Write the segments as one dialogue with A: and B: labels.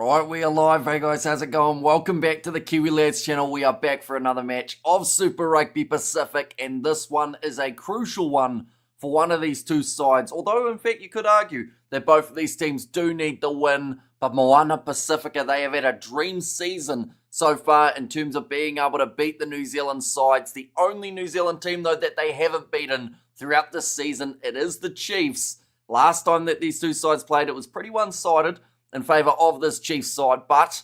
A: Right, we are live. Hey guys, how's it going? Welcome back to the Kiwi Lads channel. We are back for another match of Super Rugby Pacific, and this one is a crucial one for one of these two sides. Although, in fact, you could argue that both of these teams do need the win, but Moana Pasifika, they have had a dream season so far in terms of being able to beat the New Zealand sides. The only New Zealand team, though, that they haven't beaten throughout this season, it is the Chiefs. Last time that these two sides played, it was pretty one-sided in favour of this Chiefs side, but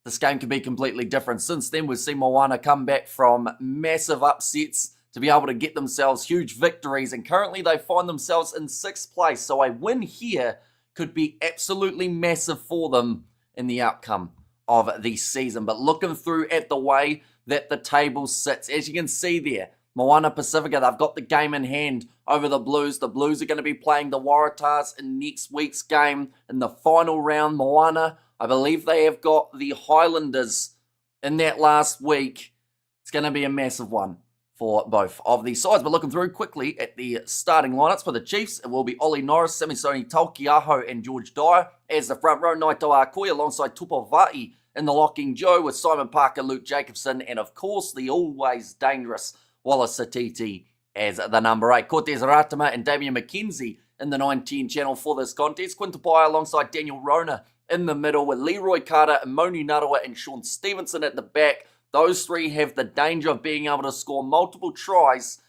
A: this game can be completely different. Since then, we've seen Moana come back from massive upsets to be able to get themselves huge victories, and currently they find themselves in 6th place, so a win here could be absolutely massive for them in the outcome of the season. But looking through at the way that the table sits, as you can see there, Moana Pasifika, they've got the game in hand over the Blues. The Blues are going to be playing the Waratahs in next week's game in the final round. Moana, I believe they have got the Highlanders in that last week. It's going to be a massive one for both of these sides. But looking through quickly at the starting lineups for the Chiefs, it will be Ollie Norris, Samisoni Taukiaho and George Dyer as the front row. Naito Akoi alongside Tupo Va'i in the locking Joe with Simon Parker, Luke Jacobson, and of course the always dangerous Wallace Satiti as the number 8. Cortez Ratama and Damian McKenzie in the 9-10 channel for this contest. Quinta Pai alongside Daniel Rona in the middle with Leroy Carter, Moni Narawa and Sean Stevenson at the back. Those three have the danger of being able to score multiple tries,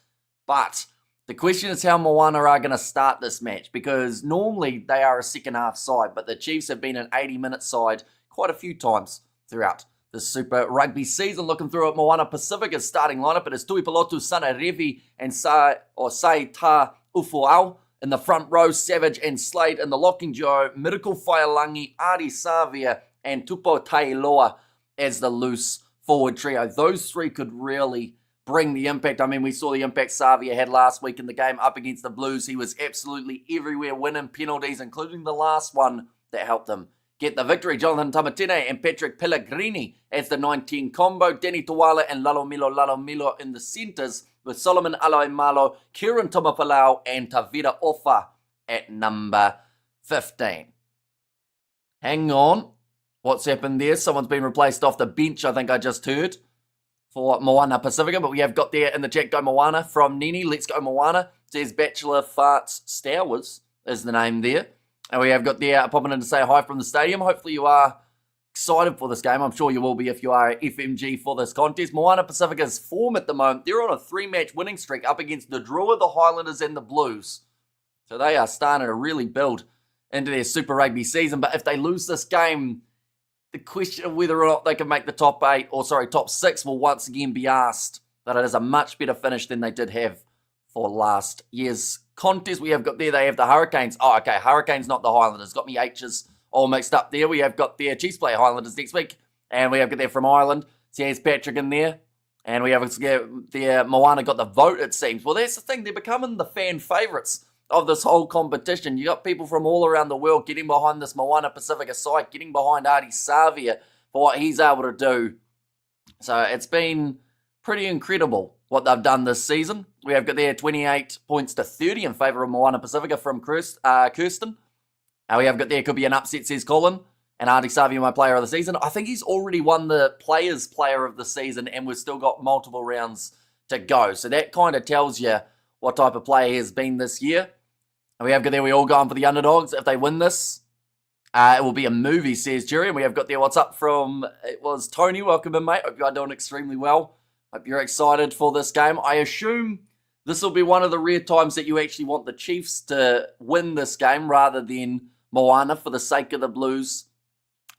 A: but the question is how Moana are going to start this match, because normally they are a second half side, but the Chiefs have been an 80-minute side quite a few times throughout the Super Rugby season. Looking through at Moana Pasifika's starting lineup, it is Tuipilotu, Sana Revi, and Sai Ta Ufuau in the front row, Savage and Slade in the locking duo, Miracle Whaialangi, Ari Savia, and Tupo Tailoa as the loose forward trio. Those three could really bring the impact. I mean, we saw the impact Savia had last week in the game up against the Blues. He was absolutely everywhere, winning penalties, including the last one that helped them get the victory. Jonathan Tamatine and Patrick Pellegrini as the 19 combo. Danny Tuwala and Lalomilo in the centres with Solomon Aloimalo, Kieran Tomapalau and Tavira Ofa at number 15. Hang on. What's happened there? Someone's been replaced off the bench, I think I just heard, for Moana Pasifika. But we have got there in the chat, go Moana from Nini. Let's go Moana. Says Bachelor Farts Stowers is the name there. And we have got there popping in to say hi from the stadium. Hopefully you are excited for this game. I'm sure you will be if you are FMG for this contest. Moana Pasifika's form at the moment, they're on a 3-match winning streak up against the Drua, the Highlanders and the Blues. So they are starting to really build into their Super Rugby season. But if they lose this game, the question of whether or not they can make the top 6 will once again be asked. But it is a much better finish than they did have for last year's contest. We have got there, they have the Hurricanes. Oh, okay, Hurricanes, not the Highlanders. Got me H's all mixed up there. We have got their Chiefs play Highlanders next week. And we have got there from Ireland. So here's Patrick in there. And we have there, Moana got the vote, it seems. Well, that's the thing. They're becoming the fan favourites of this whole competition. You got people from all around the world getting behind this Moana Pasifika side, getting behind Artie Savia for what he's able to do. So it's been pretty incredible what they've done this season. We have got there 28 points to 30 in favour of Moana Pasifika from Kirsten. We have got there, could be an upset, says Colin. And Artie Savia, my player of the season. I think he's already won the Players' Player of the Season, and we've still got multiple rounds to go. So that kind of tells you what type of player he has been this year. And we have got there, we all going for the underdogs. If they win this, it will be a movie, says Jerry. And we have got there, what's up from, it was Tony. Welcome in, mate. Hope you are doing extremely well. Hope you're excited for this game. I assume this will be one of the rare times that you actually want the Chiefs to win this game rather than Moana for the sake of the Blues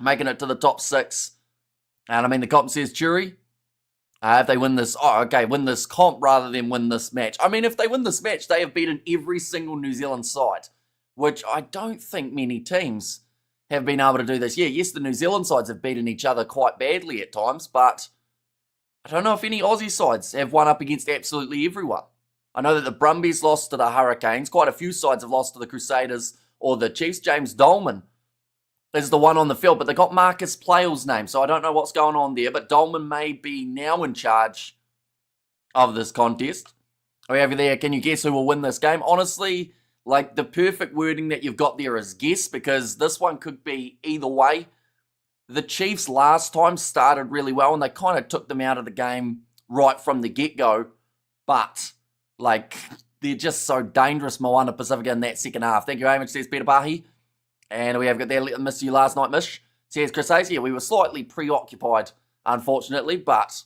A: making it to the top 6. And I mean, the comp says Jury. If they win this, win this comp rather than win this match. I mean, if they win this match, they have beaten every single New Zealand side, which I don't think many teams have been able to do this. Yeah, yes, the New Zealand sides have beaten each other quite badly at times, but I don't know if any Aussie sides have won up against absolutely everyone. I know that the Brumbies lost to the Hurricanes. Quite a few sides have lost to the Crusaders or the Chiefs. James Dolman is the one on the field, but they got Marcus Plale's name, so I don't know what's going on there, but Dolman may be now in charge of this contest. We have there, can you guess who will win this game? Honestly, like the perfect wording that you've got there is guess, because this one could be either way. the Chiefs last time started really well and they kind of took them out of the game right from the get-go. But, like, they're just so dangerous, Moana Pasifika, in that second half. Thank you very much, says Peter Pahi. And we have got that miss you last night, Mish. Says Chris Hayes. Yeah, we were slightly preoccupied, unfortunately, but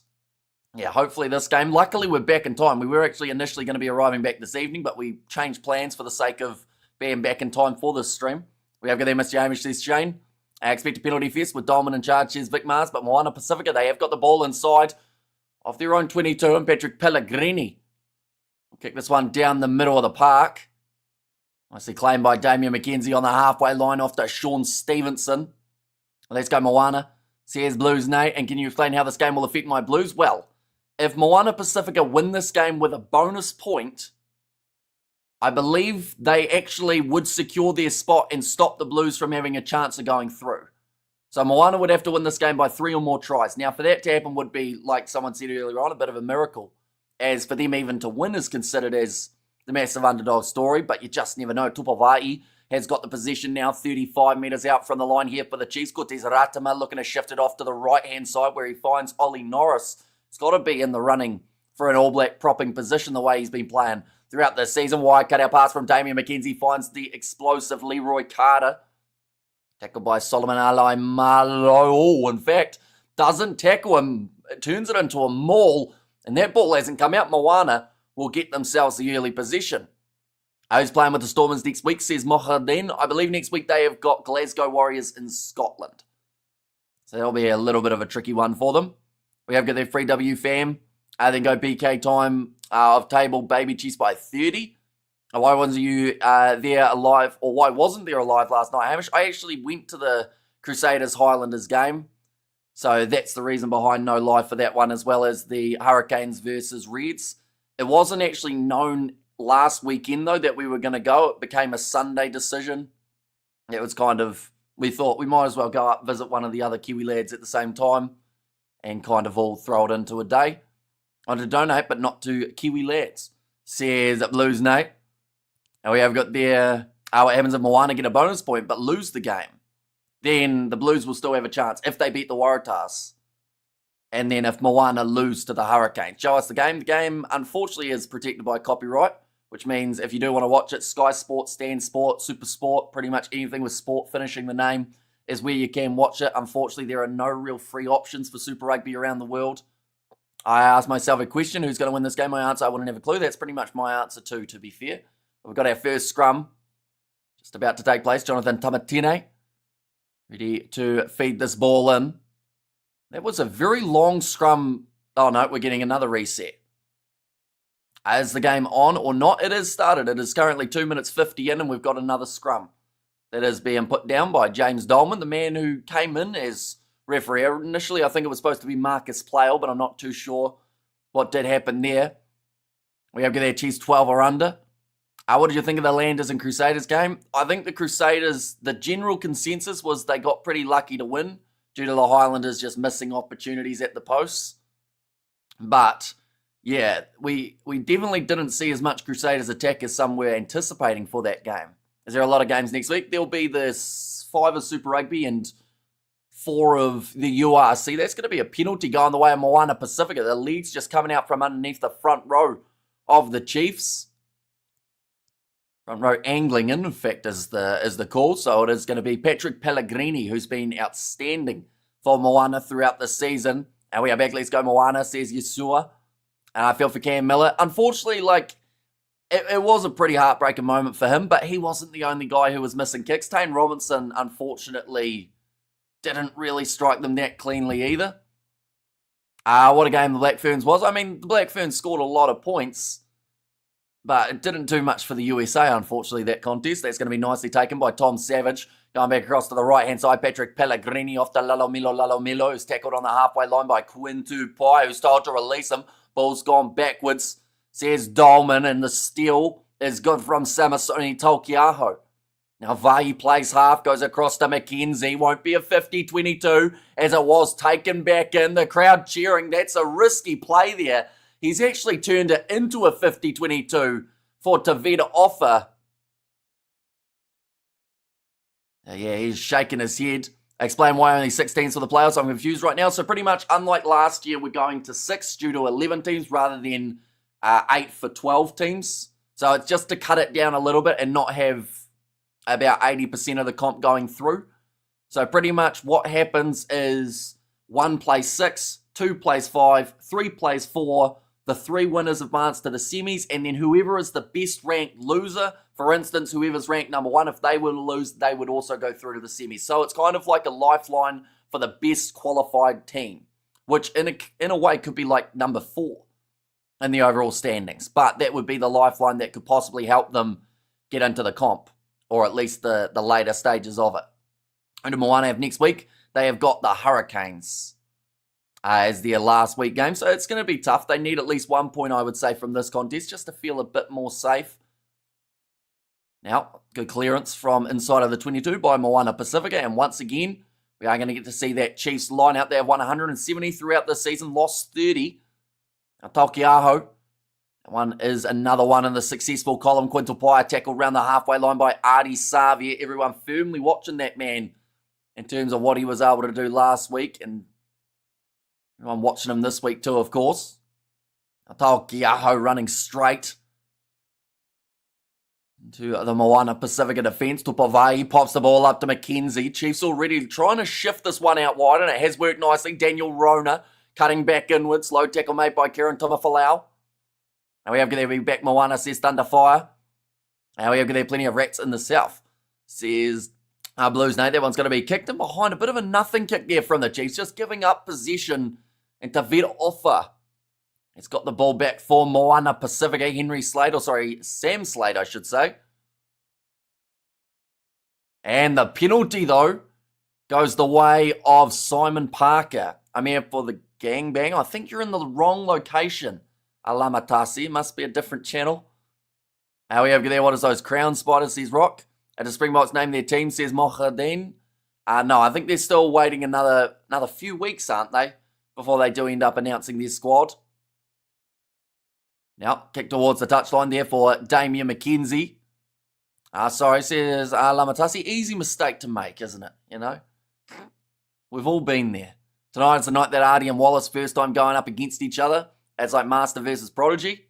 A: yeah, hopefully this game. Luckily, we're back in time. We were actually initially going to be arriving back this evening, but we changed plans for the sake of being back in time for this stream. We have got there, Mr. Hamish, says Shane. I expect a penalty fest with Dolman in charge, says Vic Mars, but Moana Pasifika, they have got the ball inside of their own 22, and Patrick Pellegrini will kick this one down the middle of the park. Nicely claimed by Damian McKenzie on the halfway line off to Sean Stevenson. Let's go Moana. Says Blues, Nate. And can you explain how this game will affect my Blues? Well, if Moana Pasifika win this game with a bonus point, I believe they actually would secure their spot and stop the Blues from having a chance of going through. So Moana would have to win this game by 3 or more tries. Now, for that to happen would be, like someone said earlier on, a bit of a miracle. As for them even to win is considered as the massive underdog story, but you just never know. Tupavai has got the possession now, 35 metres out from the line here for the Chiefs. Cortez Ratama looking to shift it off to the right-hand side where he finds Ollie Norris. He's got to be in the running for an All Black propping position the way he's been playing throughout the season. Wide cut-out pass from Damian McKenzie finds the explosive Leroy Carter. Tackled by Solomon Alai Malo. Oh, in fact, doesn't tackle him. It turns it into a maul, and that ball hasn't come out. Moana will get themselves the early possession. Who's playing with the Stormers next week, says Mohadin. I believe next week they have got Glasgow Warriors in Scotland. So that'll be a little bit of a tricky one for them. We have got their free W fam. Then go BK time of table Baby Chiefs by 30. Why wasn't you there alive, or why wasn't there alive last night, Hamish? I actually went to the Crusaders Highlanders game. So that's the reason behind no live for that one, as well as the Hurricanes versus Reds. It wasn't actually known last weekend, though, that we were going to go. It became a Sunday decision. It was kind of, we thought we might as well go up, visit one of the other Kiwi lads at the same time, and kind of all throw it into a day. I wanted to donate, but not to Kiwi lads, says Blues Nate. And we have got there, what happens if Moana get a bonus point, but lose the game? Then the Blues will still have a chance if they beat the Waratahs. And then if Moana lose to the Hurricanes. Show us the game. The game, unfortunately, is protected by copyright, which means if you do want to watch it, Sky Sport, Stan Sport, Super Sport, pretty much anything with sport finishing the name is where you can watch it. Unfortunately, there are no real free options for Super Rugby around the world. I asked myself a question, who's going to win this game? My answer, I wouldn't have a clue. That's pretty much my answer too, to be fair. We've got our first scrum just about to take place. Jonathan Tamatine ready to feed this ball in. That was a very long scrum. Oh no, we're getting another reset. Is the game on or not? It is started. It is currently 2 minutes 50 in and we've got another scrum. That is being put down by James Dolman, the man who came in as referee. Initially, I think it was supposed to be Marcus Playle, but I'm not too sure what did happen there. We have got their Chiefs 12 or under. What did you think of the Landers and Crusaders game? I think the Crusaders, the general consensus was they got pretty lucky to win due to the Highlanders just missing opportunities at the posts. But, yeah, we definitely didn't see as much Crusaders attack as some were anticipating for that game. Is there a lot of games next week? There'll be the 5 of Super Rugby and 4 of the URC. That's going to be a penalty going the way of Moana Pasifika. The lead's just coming out from underneath the front row of the Chiefs. Front row angling in fact, is the call. So it is going to be Patrick Pellegrini, who's been outstanding for Moana throughout the season. And we are back. Let's go Moana, says Yesua. And I feel for Cam Miller. Unfortunately, it was a pretty heartbreaking moment for him, but he wasn't the only guy who was missing kicks. Tane Robinson, unfortunately, didn't really strike them that cleanly either. What a game the Black Ferns was. I mean, the Black Ferns scored a lot of points, but it didn't do much for the USA, unfortunately, that contest. That's going to be nicely taken by Tom Savage. Going back across to the right-hand side, Patrick Pellegrini off to Lalomilo, who's tackled on the halfway line by Quintu Pai, who's told to release him. Ball's gone backwards, says Dolman, and the steal is good from Samasoni Tolkiaho. Now Vahi plays half, goes across to McKenzie. Won't be a 50-22 as it was taken back in. The crowd cheering. That's a risky play there. He's actually turned it into a 50-22 for Tavita Offa. Yeah, he's shaking his head. Explain why only 6 teams for the playoffs. I'm confused right now. So pretty much, unlike last year, we're going to 6 due to 11 teams rather than 8 for 12 teams. So it's just to cut it down a little bit and not have about 80% of the comp going through. So pretty much what happens is 1 plays 6, 2 plays 5, 3 plays 4. The 3 winners advance to the semis, and then whoever is the best ranked loser, for instance, whoever's ranked number 1, if they were to lose, they would also go through to the semis. So it's kind of like a lifeline for the best qualified team, which in a way could be like number 4 in the overall standings. But that would be the lifeline that could possibly help them get into the comp, or at least the later stages of it. And Moana have next week, they have got the Hurricanes as their last week game. So it's going to be tough. They need at least 1 point, I would say, from this contest just to feel a bit more safe. Now, good clearance from inside of the 22 by Moana Pasifika. And once again, we are going to get to see that Chiefs line out. They have won 170 throughout the season, lost 30. Now, Taukei'aho, that one is another one in the successful column. Quintupai tackled around the halfway line by Ardie Savea. Everyone firmly watching that man in terms of what he was able to do last week. And I'm watching him this week too, of course. Taukei'aho running straight into the Moana Pasifika defence. Tupavai pops the ball up to McKenzie. Chiefs already trying to shift this one out wide, and it has worked nicely. Daniel Rona cutting back inwards. Low tackle made by Kieran Tumafalau. Now we have there be back Moana, says Thunder Fire. Now we have there plenty of rats in the south, says Blues. No, that one's going to be kicked in behind. A bit of a nothing kick there from the Chiefs, just giving up possession. And Tavir Offa has got the ball back for Moana Pasifika. Sam Slade, I should say. And the penalty, though, goes the way of Simon Parker. I'm here for the gangbang. I think you're in the wrong location, Alamatasi. Must be a different channel. Now we have there, what is those crown spiders, says Rock. And the Springboks name their team, says Mohadin. No, I think they're still waiting another few weeks, aren't they, before they do end up announcing their squad. Now, kick towards the touchline there for Damien McKenzie. Says Lamatasi. Easy mistake to make, isn't it? You know? We've all been there. Tonight is the night that Ardie and Wallace first time going up against each other. It's like Master versus Prodigy.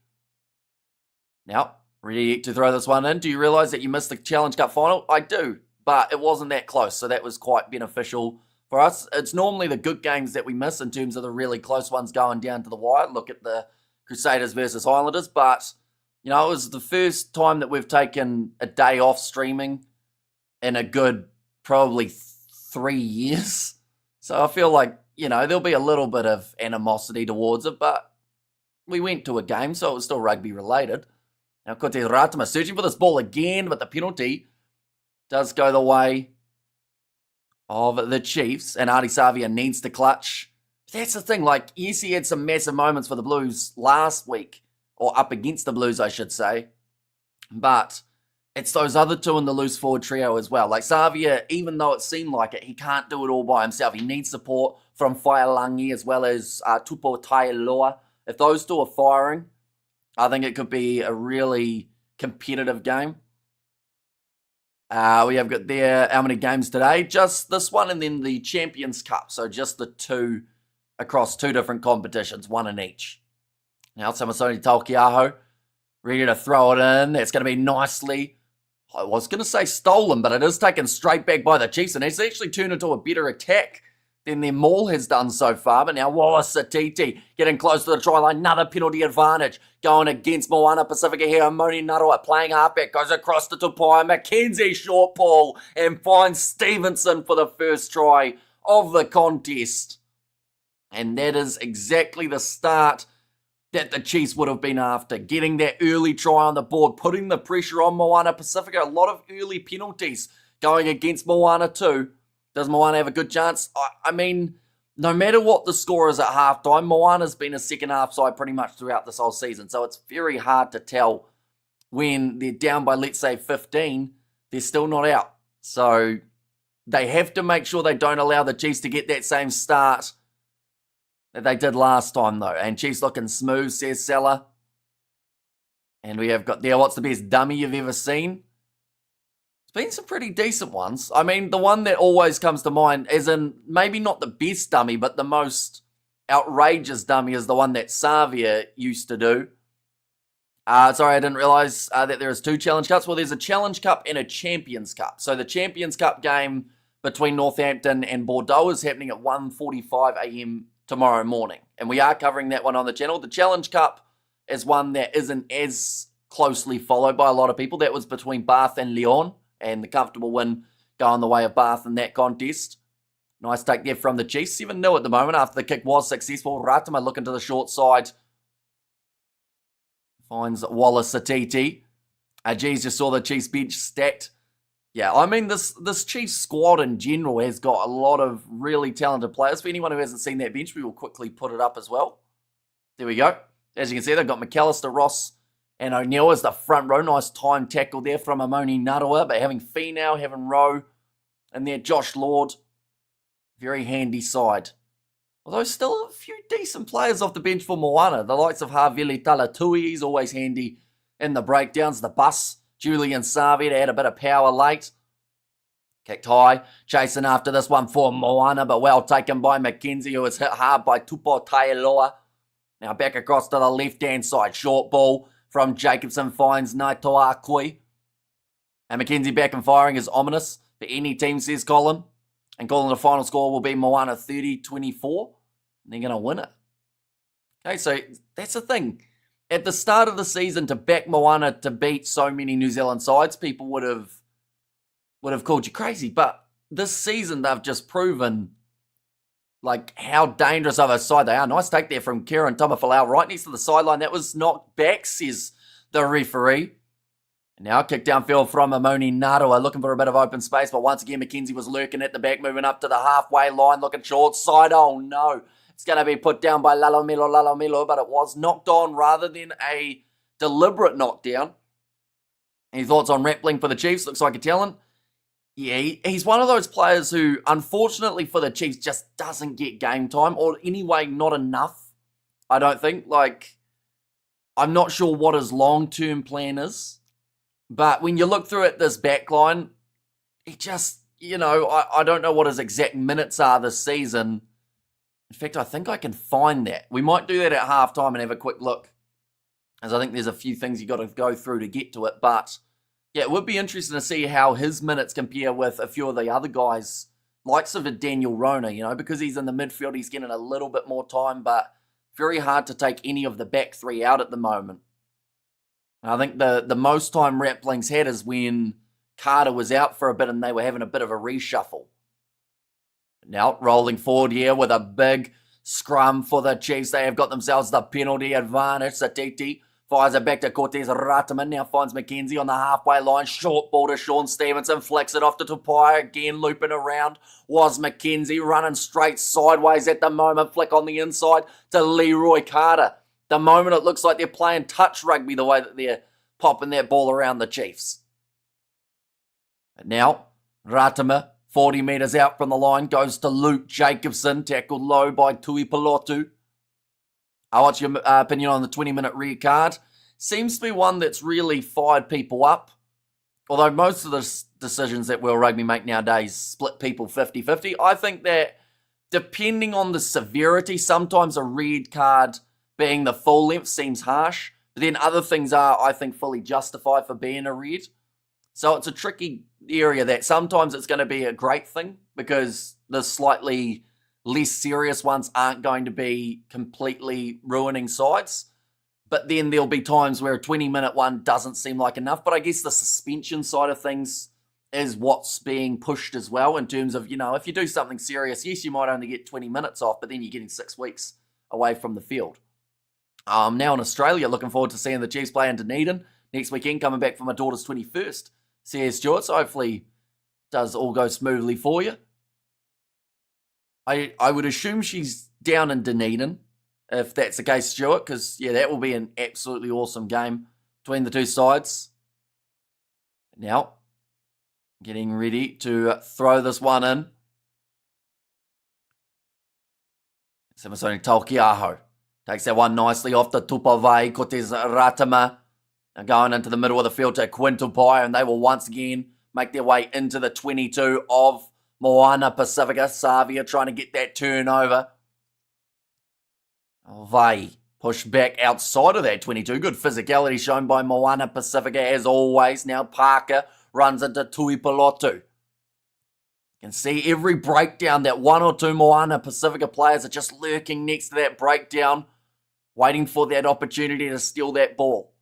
A: Now, ready to throw this one in. Do you realise that you missed the Challenge Cup final? I do, but it wasn't that close, so that was quite beneficial for us. It's normally the good games that we miss in terms of the really close ones going down to the wire. Look at the Crusaders versus Highlanders, but, you know, it was the first time that we've taken a day off streaming in a good probably 3 years. So I feel like, you know, there'll be a little bit of animosity towards it, but we went to a game, so it was still rugby related. Now, Kote Ratama searching for this ball again, but the penalty does go the way of the Chiefs, and Ardie Savea needs to clutch. That's the thing, like, yes, he had some massive moments for the Blues last week, or up against the Blues, I should say, but it's those other two in the loose forward trio as well. Like, Savea, even though it seemed like it, he can't do it all by himself. He needs support from Whailangi as well as Tupo Tailoa. If those two are firing, I think it could be a really competitive game. We have got there, how many games today? Just this one and then the Champions Cup. So just the two across 2 different competitions, 1 in each. Now, Samasoni Taukei'aho ready to throw it in. It's going to be nicely, I was going to say stolen, but it is taken straight back by the Chiefs. And it's actually turned into a better attack than their maul has done so far. But now Wallace Satiti getting close to the try line. Another penalty advantage going against Moana Pasifika here. Moni Narua playing halfback, goes across to Tupai. McKenzie short ball and finds Stevenson for the first try of the contest. And that is exactly the start that the Chiefs would have been after. Getting that early try on the board, putting the pressure on Moana Pasifika. A lot of early penalties going against Moana too. Does Moana have a good chance? I mean, no matter what the score is at halftime, Moana's been a second half side pretty much throughout this whole season. So it's very hard to tell when they're down by, let's say, 15, they're still not out. So they have to make sure they don't allow the Chiefs to get that same start that they did last time, though. And Chiefs looking smooth, says Salah. And we have got there, what's the best dummy you've ever seen? It's been some pretty decent ones. I mean, the one that always comes to mind, as in maybe not the best dummy, but the most outrageous dummy, is the one that Savia used to do. Sorry, I didn't realise that there is 2 Challenge Cups. Well, there's a Challenge Cup and a Champions Cup. So the Champions Cup game between Northampton and Bordeaux is happening at 1:45 a.m. tomorrow morning. And we are covering that one on the channel. The Challenge Cup is one that isn't as closely followed by a lot of people. That was between Bath and Lyon, and the comfortable win going the way of Bath in that contest. Nice take there from the Chiefs. 7-0 at the moment after the kick was successful. Ratama looking to the short side. Finds Wallace Satiti. Geez, just saw the Chiefs bench stacked. Yeah, I mean, this Chiefs squad in general has got a lot of really talented players. For anyone who hasn't seen that bench, we will quickly put it up as well. There we go. As you can see, they've got McAllister, Ross, and O'Neill as the front row. Nice time tackle there from Amoni Narua. But having Finau, having Rowe, and there Josh Lord. Very handy side. Although still a few decent players off the bench for Moana. The likes of Havili Talatui, he's always handy in the breakdowns. The bus, Julian Savi, they had a bit of power late. Kicked high, chasing after this one for Moana, but well taken by McKenzie, who was hit hard by Tupo Taialoa. Now back across to the left-hand side. Short ball from Jacobson finds Naitoa Akui. And McKenzie back and firing is ominous for any team, says Colin. And Colin, the final score will be Moana 30-24. And they're going to win it. Okay, so that's the thing. At the start of the season, to back Moana to beat so many New Zealand sides, people would have called you crazy. But this season, they've just proven like how dangerous of a side they are. Nice take there from Kieran Tomafalau right next to the sideline. That was knocked back, says the referee. And now kick downfield from Amoni Narua, looking for a bit of open space. But once again, McKenzie was lurking at the back, moving up to the halfway line, looking short side. Oh no, it's going to be put down by Lalomelo, but it was knocked on rather than a deliberate knockdown. Any thoughts on Rappling for the Chiefs? Looks like a talent. Yeah, he's one of those players who, unfortunately for the Chiefs, just doesn't get game time, or anyway, not enough, I don't think. Like, I'm not sure what his long-term plan is, but when you look through at this back line, he just, I don't know what his exact minutes are this season. In fact, I think I can find that. We might do that at halftime and have a quick look, as I think there's a few things you got to go through to get to it, but yeah, it would be interesting to see how his minutes compare with a few of the other guys, likes of a Daniel Rona, because he's in the midfield, he's getting a little bit more time, but very hard to take any of the back three out at the moment. And I think the most time Rappling's had is when Carter was out for a bit and they were having a bit of a reshuffle. Now, rolling forward here with a big scrum for the Chiefs. They have got themselves the penalty advantage. Satiti fires it back to Cortez Rataman. Now finds McKenzie on the halfway line. Short ball to Sean Stevenson. Flicks it off to Tupai. Again, looping around was McKenzie. Running straight sideways at the moment. Flick on the inside to Leroy Carter. The moment it looks like they're playing touch rugby the way that they're popping that ball around the Chiefs. But now, Ratama, 40 metres out from the line, goes to Luke Jacobson. Tackled low by Tui Pilotu. What's your opinion on the 20-minute rear card? Seems to be one that's really fired people up. Although most of the decisions that World Rugby make nowadays split people 50-50. I think that depending on the severity, sometimes a red card being the full length seems harsh. But then other things are, I think, fully justified for being a red. So it's a tricky area that sometimes it's going to be a great thing because the slightly less serious ones aren't going to be completely ruining sides. But then there'll be times where a 20-minute one doesn't seem like enough. But I guess the suspension side of things is what's being pushed as well in terms of, if you do something serious, yes, you might only get 20 minutes off, but then you're getting 6 weeks away from the field. Now in Australia, looking forward to seeing the Chiefs play in Dunedin next weekend, coming back for my daughter's 21st. C.S. Stewart, so hopefully does all go smoothly for you. I would assume she's down in Dunedin, if that's the case, Stuart, because, that will be an absolutely awesome game between the two sides. Now, getting ready to throw this one in. Samasoni Taukiaho takes that one nicely off the Tupavai, Cortez Ratama. Now going into the middle of the field to Quintupai, and they will once again make their way into the 22 of Moana Pasifika. Savia trying to get that turnover. Vai push back outside of that 22. Good physicality shown by Moana Pasifika as always. Now Parker runs into Tuipulotu. You can see every breakdown that one or two Moana Pasifika players are just lurking next to that breakdown, waiting for that opportunity to steal that ball.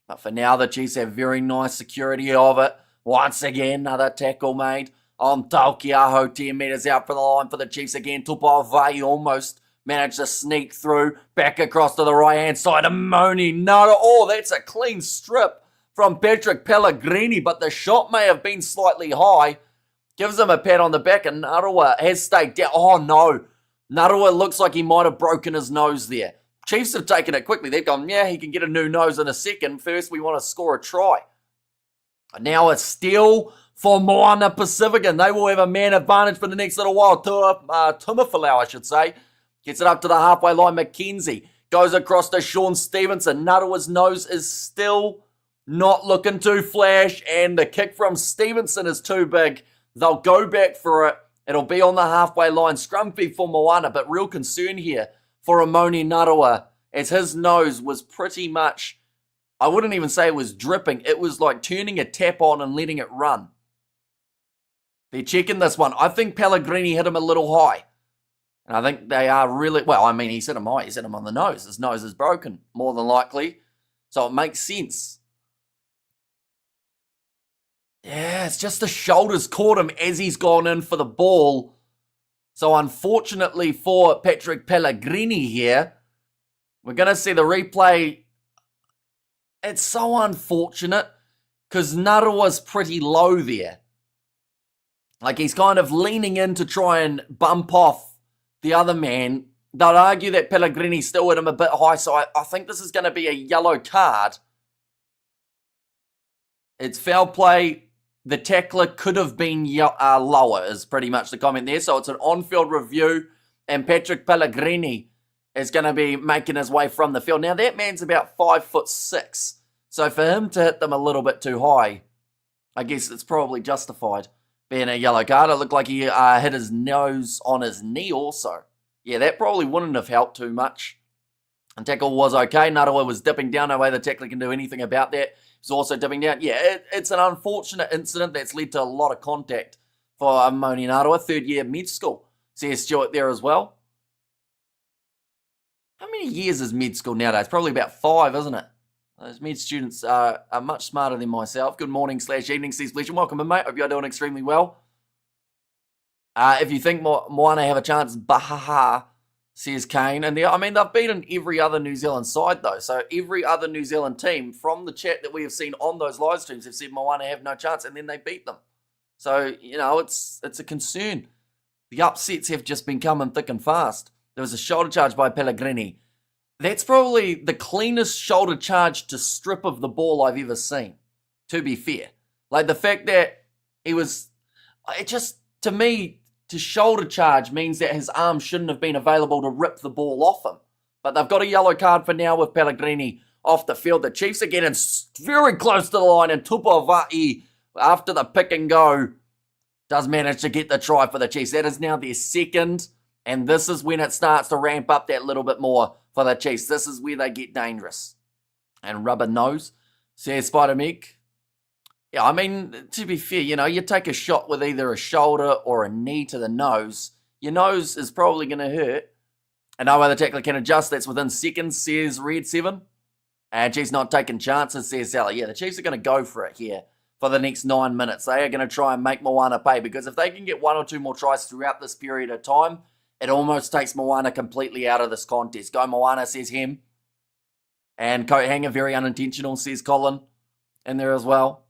A: But for now, the Chiefs have very nice security of it. Once again, another tackle made on Taukiaho, 10 metres out from the line for the Chiefs again. Tupavai almost managed to sneak through, back across to the right-hand side. Amoni Nara. Oh, that's a clean strip from Patrick Pellegrini, but the shot may have been slightly high. Gives him a pat on the back, and Narawa has stayed down. Oh, no. Narawa looks like he might have broken his nose there. Chiefs have taken it quickly. They've gone, yeah, he can get a new nose in a second. First, we want to score a try. And now a steal for Moana Pasifika, and they will have a man advantage for the next little while. Tumafalau, I should say. Gets it up to the halfway line. McKenzie goes across to Sean Stevenson. Narawa's nose is still not looking too flash, and the kick from Stevenson is too big. They'll go back for it. It'll be on the halfway line. Scrum feed for Moana, but real concern here for Amoni Narawa, as his nose was pretty much, I wouldn't even say it was dripping. It was like turning a tap on and letting it run. They're checking this one. I think Pellegrini hit him a little high. And I think they are really, well, I mean, he's hit him high. He's hit him on the nose. His nose is broken, more than likely. So it makes sense. Yeah, it's just the shoulders caught him as he's gone in for the ball. So unfortunately for Patrick Pellegrini here, we're going to see the replay. It's so unfortunate because Narawa's pretty low there. Like he's kind of leaning in to try and bump off the other man. They'll argue that Pellegrini still hit him a bit high, so I think this is going to be a yellow card. It's foul play. The tackler could have been lower, is pretty much the comment there. So it's an on-field review, and Patrick Pellegrini is going to be making his way from the field. Now, that man's about 5'6", so for him to hit them a little bit too high, I guess it's probably justified being a yellow card. It looked like he hit his nose on his knee also. Yeah, that probably wouldn't have helped too much. And tackle was okay. Narawa was dipping down. No way the tackler can do anything about that. He's also dipping down. Yeah, it's an unfortunate incident that's led to a lot of contact for Moni Narawa. Third year med school. C.S. Stewart there as well. How many years is med school nowadays? Probably about 5, isn't it? Those med students are much smarter than myself. Good morning / evening, Steve Fletcher. Welcome in, mate. Hope you're doing extremely well. If you think Moana have a chance, bahaha, says Kane. And I mean, they've beaten every other New Zealand side, though. So every other New Zealand team, from the chat that we have seen on those live streams, have said Moana have no chance, and then they beat them. So, you know, it's a concern. The upsets have just been coming thick and fast. There was a shoulder charge by Pellegrini. That's probably the cleanest shoulder charge to strip of the ball I've ever seen, to be fair. Like, the fact that he was, it just, to me, to shoulder charge means that his arm shouldn't have been available to rip the ball off him. But they've got a yellow card for now with Pellegrini off the field. The Chiefs are getting very close to the line, and Tupavai, after the pick and go, does manage to get the try for the Chiefs. That is now their second, and this is when it starts to ramp up that little bit more for the Chiefs. This is where they get dangerous. And rubber nose, says Spider-Meg. Yeah, I mean, to be fair, you know, you take a shot with either a shoulder or a knee to the nose, your nose is probably going to hurt. And no other tackler can adjust. That's within seconds, says Red 7. And Chiefs not taking chances, says Sally. Yeah, the Chiefs are going to go for it here for the next 9 minutes. They are going to try and make Moana pay, because if they can get 1 or 2 more tries throughout this period of time, it almost takes Moana completely out of this contest. Go Moana, says him. And coat hanger, very unintentional, says Colin in there as well.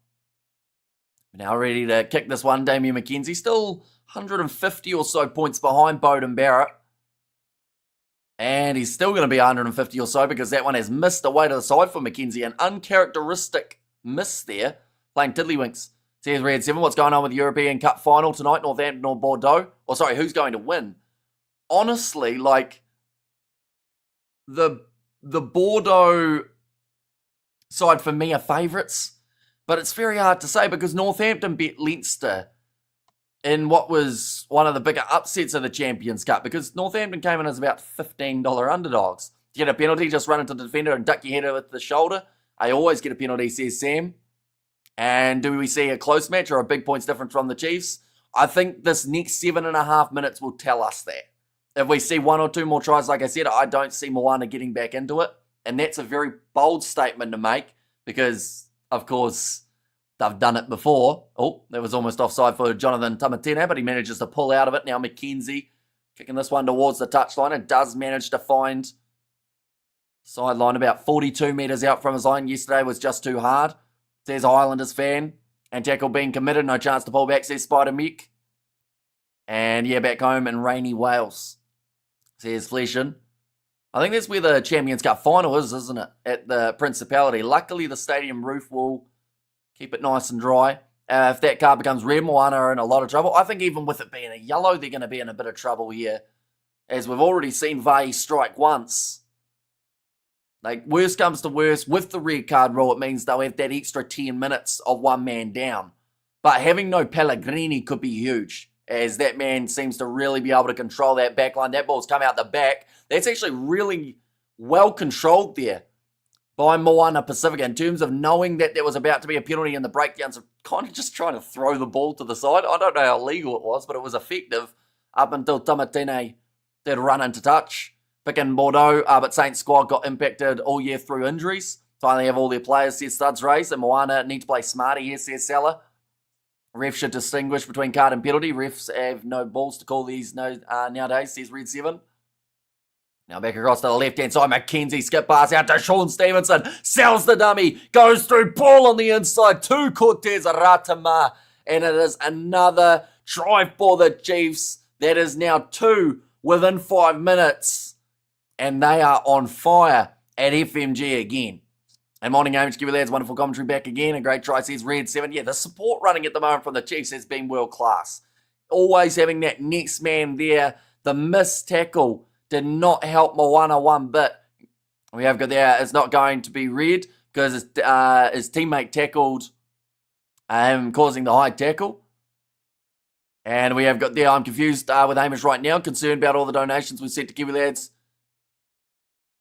A: Now ready to kick this one, Damien McKenzie. Still 150 or so points behind Bowden Barrett. And he's still going to be 150 or so, because that one has missed away to the side for McKenzie. An uncharacteristic miss there. Playing Tiddlywinks. Says Red 7. What's going on with the European Cup final tonight? Northampton or Bordeaux? Or sorry, who's going to win? Honestly, like, the Bordeaux side for me are favourites. But it's very hard to say because Northampton beat Leinster in what was one of the bigger upsets of the Champions Cup because Northampton came in as about $15 underdogs. To get a penalty, just run into the defender and duck your head with the shoulder. I always get a penalty, says Sam. And do we see a close match or a big points difference from the Chiefs? I think this next 7.5 minutes will tell us that. If we see 1 or 2 more tries, like I said, I don't see Moana getting back into it. And that's a very bold statement to make because, of course, they've done it before. Oh, that was almost offside for Jonathan Tamatena, but he manages to pull out of it. Now McKenzie kicking this one towards the touchline and does manage to find sideline about 42 metres out from his line. Yesterday was just too hard, says Highlanders fan. And tackle being committed, no chance to pull back, says Spider Mick. And yeah, back home in rainy Wales, says Fleshin. I think that's where the Champions Cup final is, isn't it? At the Principality. Luckily, the stadium roof will keep it nice and dry. If that card becomes red, Moana are in a lot of trouble. I think even with it being a yellow, they're going to be in a bit of trouble here. As we've already seen Vai strike once. Like, worst comes to worst, with the red card rule, it means they'll have that extra 10 minutes of one man down. But having no Pellegrini could be huge, as that man seems to really be able to control that back line. That ball's come out the back. That's actually really well controlled there by Moana Pasifika in terms of knowing that there was about to be a penalty in the breakdowns of kind of just trying to throw the ball to the side. I don't know how legal it was, but it was effective up until Tamatene did run into touch. Picking Bordeaux, but Saints squad got impacted all year through injuries. Finally have all their players, says Studs Race, and Moana need to play smarter here, says Salah. Refs should distinguish between card and penalty. Refs have no balls to call these nowadays, says Red 7. Now back across to the left-hand side, McKenzie skip pass out to Sean Stevenson, sells the dummy, goes through, ball on the inside to Cortez Ratama, and it is another try for the Chiefs. That is now 2 within 5 minutes. And they are on fire at FMG again. And morning, HQ lads, wonderful commentary back again. A great try, says Red 7. Yeah, the support running at the moment from the Chiefs has been world class. Always having that next man there. The missed tackle did not help Moana one bit. We have got there, it's not going to be red because his teammate tackled him, causing the high tackle. And we have got there, I'm confused with Hamish right now, concerned about all the donations we sent to Kiwi lads.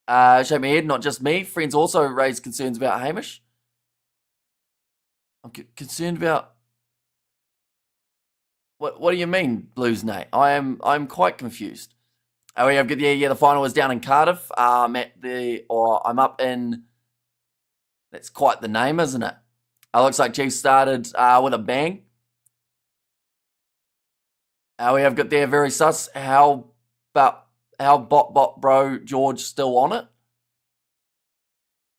A: Shake my head, not just me. Friends also raised concerns about Hamish. I'm concerned about... What do you mean, Blues Nate? I'm quite confused. We have good. Yeah, the final was down in Cardiff. I'm up in... That's quite the name, isn't it? Looks like Chiefs started with a bang. We have got there very sus. How bro George still on it?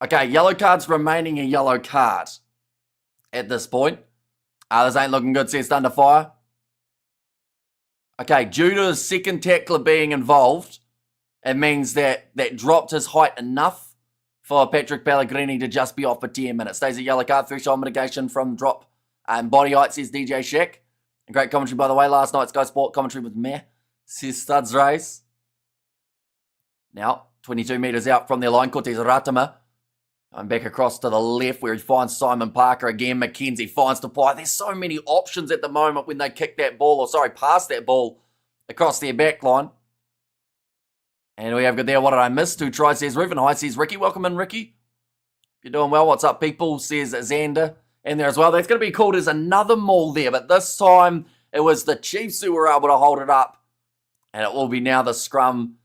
A: Okay, yellow card's remaining a yellow card at this point. This ain't looking good, says Thunder Fire. Okay, due to the second tackler being involved, it means that dropped his height enough for Patrick Pellegrini to just be off for 10 minutes. Stays a yellow card, threshold mitigation from drop and body height, says DJ Shack. A great commentary, by the way. Last night's Sky Sport commentary with Meh, says Studs Race. Now, 22 metres out from their line, Cortez Ratama. I'm back across to the left where he finds Simon Parker again. McKenzie finds Tapai. There's so many options at the moment when they kick that ball, pass that ball across their back line. And we have got there, what did I miss? 2 tries, says Reuven. Hi, says Ricky. Welcome in, Ricky. You're doing well. What's up, people? Says Xander in there as well. That's going to be called as another maul there, but this time it was the Chiefs who were able to hold it up. And it will be now the scrum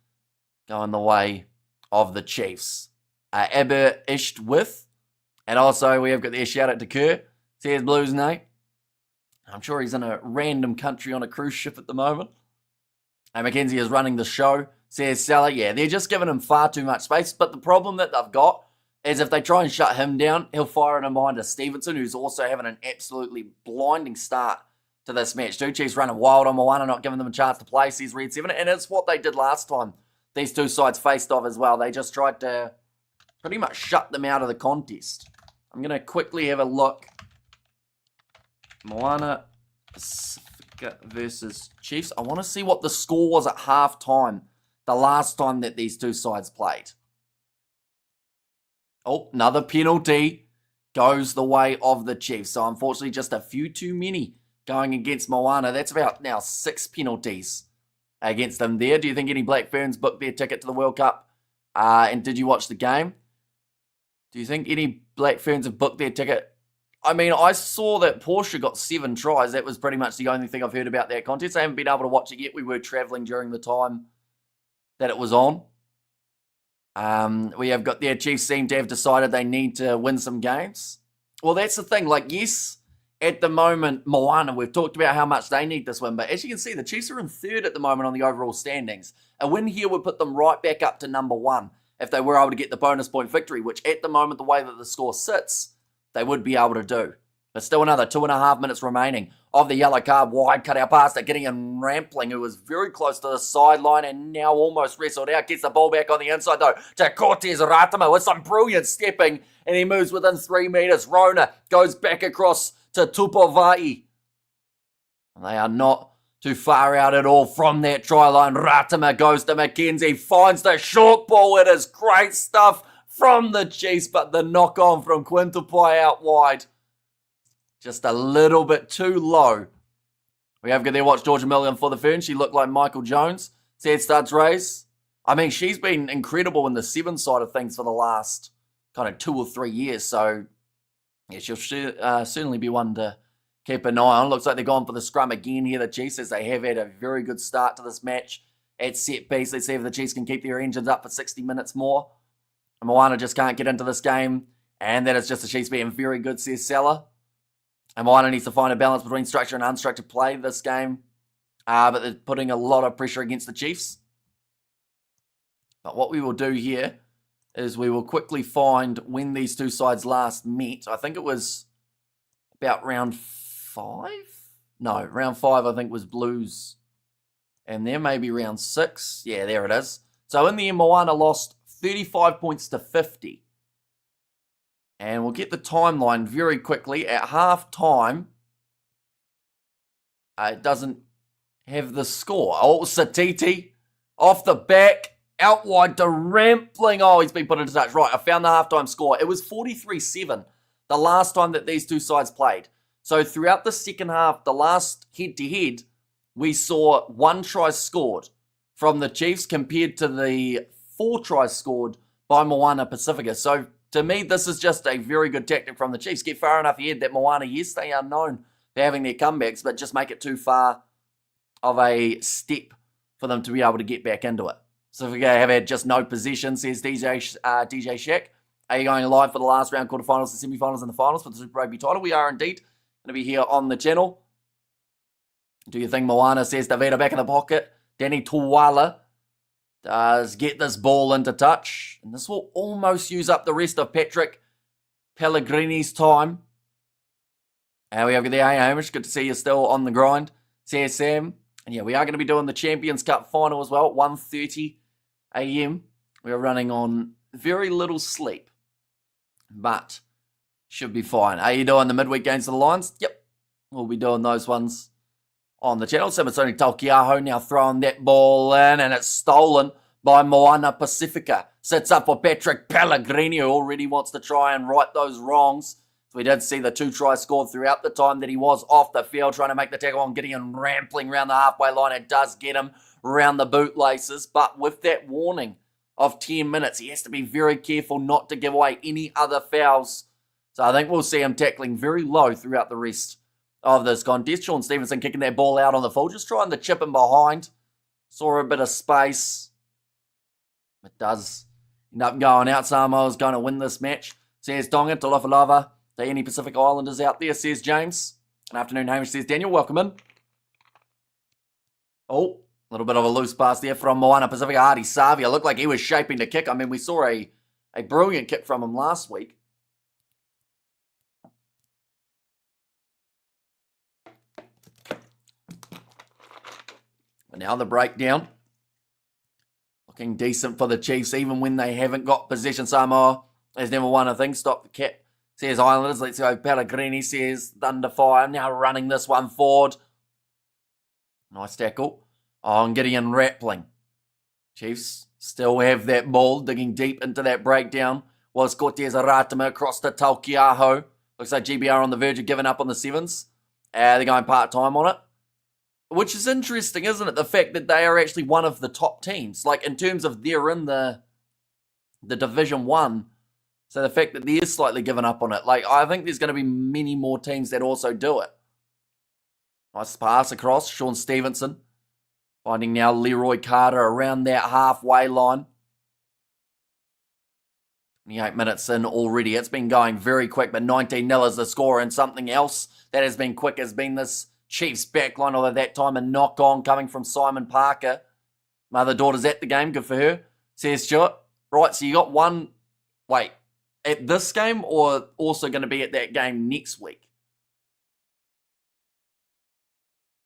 A: going the way of the Chiefs. Aber Isht with. And also we have got the shout out to Kerr. Says Blues Nate. I'm sure he's in a random country on a cruise ship at the moment. And Mackenzie is running the show. Says Salah. Yeah, they're just giving him far too much space. But the problem that they've got is if they try and shut him down, he'll fire it in behind to Stevenson, who's also having an absolutely blinding start to this match. Two Chiefs running wild on Moana, not giving them a chance to play, says Red 7. And it's what they did last time. These two sides faced off as well. They just tried to pretty much shut them out of the contest. I'm going to quickly have a look. Moana Pasifika versus Chiefs. I want to see what the score was at halftime the last time that these two sides played. Oh, another penalty. goes the way of the Chiefs. So unfortunately, just a few too many going against Moana. That's about now 6 penalties against them there. Do you think any Black Ferns booked their ticket to the World Cup? And did you watch the game? Do you think any Black Ferns have booked their ticket? I mean, I saw that Porsche got 7 tries. That was pretty much the only thing I've heard about that contest. I haven't been able to watch it yet. We were travelling during the time that it was on. We have got their Chiefs seem to have decided they need to win some games. Well, that's the thing. Like, yes, at the moment, Moana, we've talked about how much they need this win. But as you can see, the Chiefs are in 3rd at the moment on the overall standings. A win here would put them right back up to number 1 if they were able to get the bonus point victory, which at the moment, the way that the score sits, they would be able to do. But still another 2.5 minutes remaining of the yellow card. Wide cut out past it, getting in Rampling, who was very close to the sideline and now almost wrestled out. Gets the ball back on the inside, though, to Cortez Ratama with some brilliant stepping, and he moves within 3 metres. Rona goes back across to Tupovai. They are not too far out at all from that try line. Ratama goes to McKenzie, finds the short ball. It is great stuff from the Chiefs, but the knock on from Quintupai out wide. Just a little bit too low. We have got there watch Georgia Million for the Ferns. She looked like Michael Jones. Said starts raise. I mean, she's been incredible in the 7 side of things for the last kind of 2 or 3 years. So, yeah, she'll certainly be one to keep an eye on. Looks like they're going for the scrum again here, the Chiefs, as they have had a very good start to this match at set piece. Let's see if the Chiefs can keep their engines up for 60 minutes more. And Moana just can't get into this game. And that is just the Chiefs being very good, says Salah. And Moana needs to find a balance between structured and unstructured play this game. But they're putting a lot of pressure against the Chiefs. But what we will do here is we will quickly find when these two sides last met. I think it was about round 5? No, round 5 I think was Blues. And there may be round 6. Yeah, there it is. So in the end, Moana lost 35 points to 50. And we'll get the timeline very quickly. At half time, it doesn't have the score. Oh, Satiti off the back, out wide to Rampling. Oh, he's been put into touch. Right, I found the halftime score. It was 43-7 the last time that these two sides played. So throughout the second half, the last head-to-head, we saw 1 try scored from the Chiefs compared to the 4 tries scored by Moana Pasifika. So to me, this is just a very good tactic from the Chiefs. Get far enough ahead that Moana, yes, they are known for having their comebacks, but just make it too far of a step for them to be able to get back into it. So if we have had just no possession, says DJ Shack. Are you going live for the last round, quarterfinals, the semi-finals, and the finals for the Super Rugby title? We are indeed going to be here on the channel. Do you think Moana, says Davida, back in the pocket? Danny Tuwala does get this ball into touch. And this will almost use up the rest of Patrick Pellegrini's time. And we have there, hey Hamish, good to see you still on the grind. Says Sam. And yeah, we are going to be doing the Champions Cup final as well at 1:30 a.m. We are running on very little sleep. But should be fine. Are you doing the midweek games of the Lions? Yep. We'll be doing those ones on the channel. Simasoni Taukiaho now throwing that ball in, and it's stolen by Moana Pasifika. Sits up for Patrick Pellegrini, who already wants to try and right those wrongs. So we did see the 2 tries scored throughout the time that he was off the field, trying to make the tackle on, getting him rampling around the halfway line. It does get him around the bootlaces, but with that warning of 10 minutes, he has to be very careful not to give away any other fouls. So I think we'll see him tackling very low throughout the rest of this contest. Sean Stevenson kicking that ball out on the full, just trying to chip him behind. Saw a bit of space. It does end up going out. Samoa's going to win this match. Says Tonga, Talafalava, to any Pacific Islanders out there, says James. Good afternoon, Hamish, says Daniel. Welcome in. Oh, a little bit of a loose pass there from Moana Pasifika. Hardy Savia looked like he was shaping to kick. I mean, we saw a brilliant kick from him last week. But now the breakdown. Looking decent for the Chiefs, even when they haven't got possession. Samoa has never won a thing. Stop the cap, says Islanders. Let's go. Pellegrini, says Thunderfire. Now running this one forward. Nice tackle on Gideon Rattling. Chiefs still have that ball, digging deep into that breakdown. was Cortez Aratama across to Taukiaho. Looks like GBR on the verge of giving up on the sevens. They're going part-time on it. Which is interesting, isn't it? The fact that they are actually one of the top teams. Like, in terms of they're in the Division 1. So the fact that they're slightly giving up on it. Like, I think there's going to be many more teams that also do it. Nice pass across. Sean Stevenson. Finding now Leroy Carter around that halfway line. 28 minutes in already. It's been going very quick, but 19-0 is the score. And something else that has been quick has been this Chiefs backline, although that time a knock-on coming from Simon Parker. Mother-daughter's at the game. Good for her. Says Stuart. Right, so you got one... Wait, at this game or also going to be at that game next week?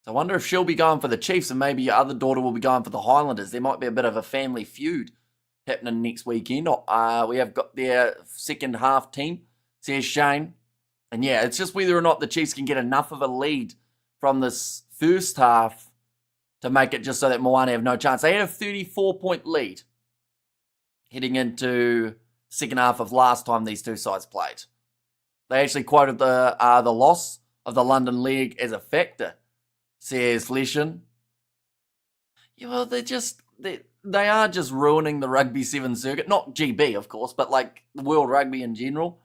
A: So I wonder if she'll be going for the Chiefs and maybe your other daughter will be going for the Highlanders. There might be a bit of a family feud happening next weekend. We have got their second half team, says Shane. And yeah, it's just whether or not the Chiefs can get enough of a lead from this first half to make it just so that Moana have no chance. They had a 34-point lead heading into second half of last time these two sides played. They actually quoted the loss of the London League as a factor, says Leshan. Yeah, well, they are just ruining the Rugby 7 circuit. Not GB, of course, but like the World Rugby in general.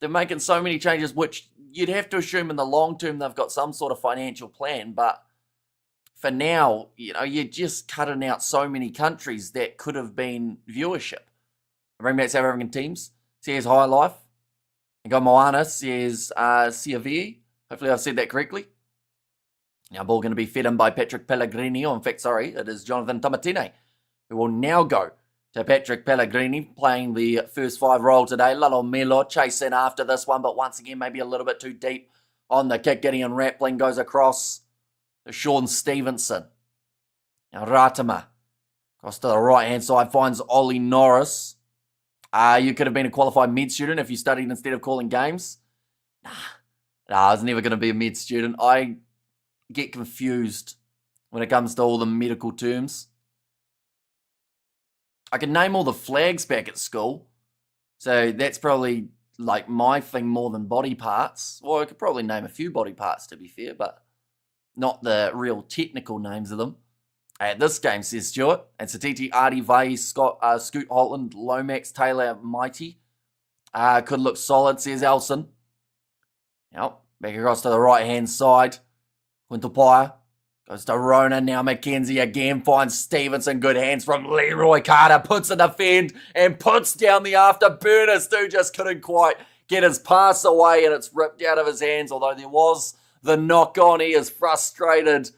A: They're making so many changes, which you'd have to assume in the long term they've got some sort of financial plan. But for now, you're just cutting out so many countries that could have been viewership. Bring back South African teams. Says High Life. And got Moana, says Ciavi. Hopefully I've said that correctly. Now ball going to be fed in by Patrick Pellegrini. In fact, sorry, it is Jonathan Tamatine, who will now go to Patrick Pellegrini, playing the first 5 role today. Lalo Melo chasing after this one, but once again, maybe a little bit too deep on the kick. Gideon Rappling goes across to Sean Stevenson. Now Ratama, across to the right-hand side, finds Ollie Norris. You could have been a qualified med student if you studied instead of calling games. Nah, I was never going to be a med student. I get confused when it comes to all the medical terms. I can name all the flags back at school. So that's probably like my thing more than body parts. Well, I could probably name a few body parts to be fair, but not the real technical names of them. At this game, says Stuart. And Satiti, Artie, Vai, Scott, Scoot Holland, Lomax, Taylor, Mighty. Could look solid, says Elson. Now, back across to the right-hand side. Quintupaya goes to Rona. Now McKenzie again finds Stevenson. Good hands from Leroy Carter. Puts in the fend and puts down the afterburners. Stu just couldn't quite get his pass away and it's ripped out of his hands. Although there was the knock-on. He is frustrated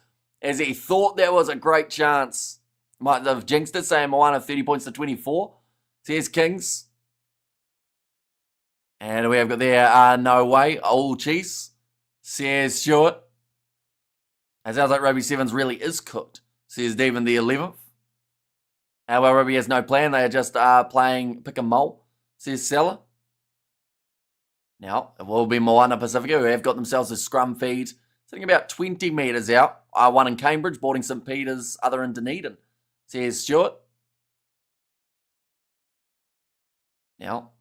A: as he thought that was a great chance. Might have jinxed it, saying Moana 30 points to 24. Says Kings. And we have got there, no way, all Chiefs. Says Stuart. It sounds like Rugby 7's really is cooked, says Devon the 11th. Well, Rugby has no plan. They are just playing pick and mull, says Seller. Now, it will be Moana Pasifika, who have got themselves a scrum feed, sitting about 20 metres out. One in Cambridge, boarding St Peter's, other in Dunedin, says Stuart. Now,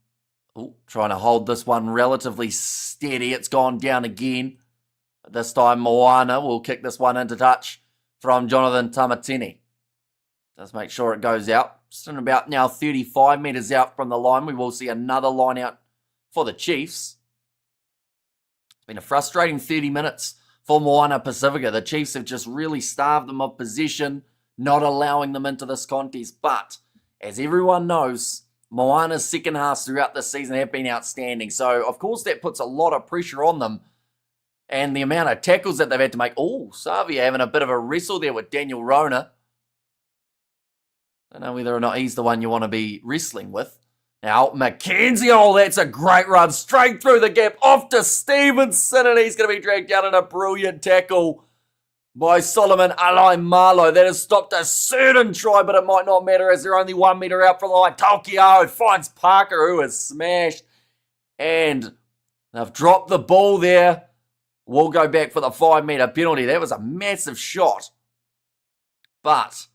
A: trying to hold this one relatively steady. It's gone down again. This time, Moana will kick this one into touch from Jonathan Tamatini. Just make sure it goes out. Sitting about now 35 metres out from the line. We will see another line out for the Chiefs. It's been a frustrating 30 minutes for Moana Pasifika. The Chiefs have just really starved them of possession, not allowing them into this contest. But, as everyone knows, Moana's second halves throughout this season have been outstanding. So, of course, that puts a lot of pressure on them. And the amount of tackles that they've had to make. Oh, Savia having a bit of a wrestle there with Daniel Rona. Don't know whether or not he's the one you want to be wrestling with. Now, McKenzie, that's a great run. Straight through the gap, off to Stevenson, and he's going to be dragged down in a brilliant tackle by Solomon Alai Marlow. That has stopped a certain try, but it might not matter as they're only 1 metre out from the line. Tokyo finds Parker, who is smashed. And they've dropped the ball there. We'll go back for the 5 metre penalty. That was a massive shot. But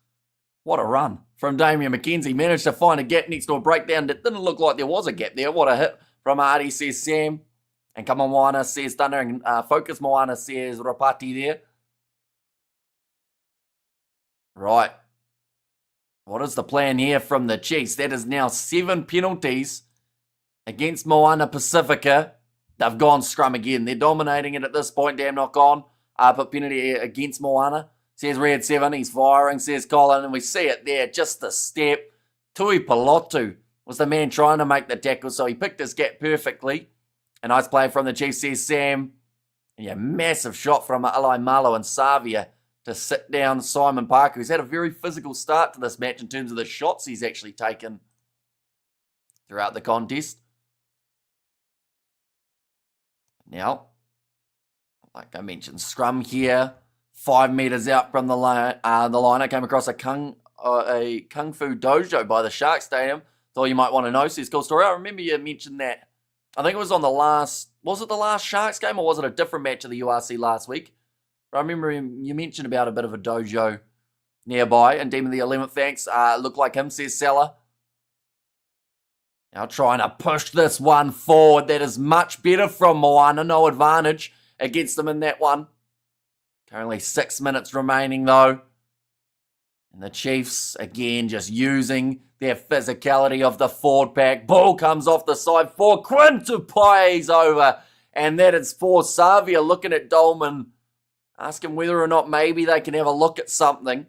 A: What a run from Damian McKenzie. Managed to find a gap next to a breakdown. It didn't look like there was a gap there. What a hit from Artie, says Sam. And come on, Moana, says Thunder. And focus, Moana, says Rapati there. Right. What is the plan here from the Chiefs? That is now 7 penalties against Moana Pasifika. They've gone scrum again. They're dominating it at this point. Damn, not gone. But penalty against Moana. Says Red 7. He's firing, says Colin. And we see it there. Just the step. Tui Palotu was the man trying to make the tackle. So he picked his gap perfectly. A nice play from the Chiefs, says Sam. And yeah, massive shot from Alai Malo and Savia to sit down Simon Parker, who's had a very physical start to this match in terms of the shots he's actually taken throughout the contest. Now, like I mentioned, scrum here, 5 meters out from the line. I came across a Kung Fu dojo by the Shark Stadium. Thought you might want to know, says Cool Story. I remember you mentioned that. I think it was on the last, was it the last Sharks game or was it a different match of the URC last week? But I remember you mentioned about a bit of a dojo nearby. And Demon the 11th, thanks. Look like him, says Salah. Now trying to push this one forward. That is much better from Moana. No advantage against them in that one. Currently 6 minutes remaining though. And the Chiefs, again, just using their physicality of the forward pack. Ball comes off the side for Quintupae's over. And that is for Savia looking at Dolman, asking whether or not maybe they can have a look at something.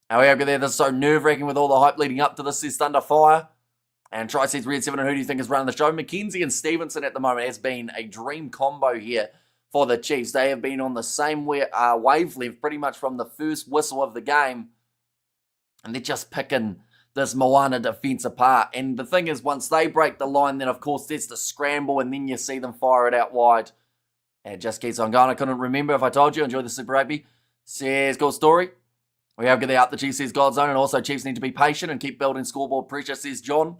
A: However, this is so nerve-wracking with all the hype leading up to this, says Thunder Fire. And Try says Red 7, and who do you think is running the show? McKenzie and Stevenson at the moment has been a dream combo here for the Chiefs. They have been on the same wavelength pretty much from the first whistle of the game. And they're just picking this Moana defense apart. And the thing is, once they break the line, then of course there's the scramble, and then you see them fire it out wide. And it just keeps on going. I couldn't remember if I told you. Enjoy the Super Rugby. Says Gold Story. We have to get out the Chiefs, says God Zone. And also Chiefs need to be patient and keep building scoreboard pressure, says John.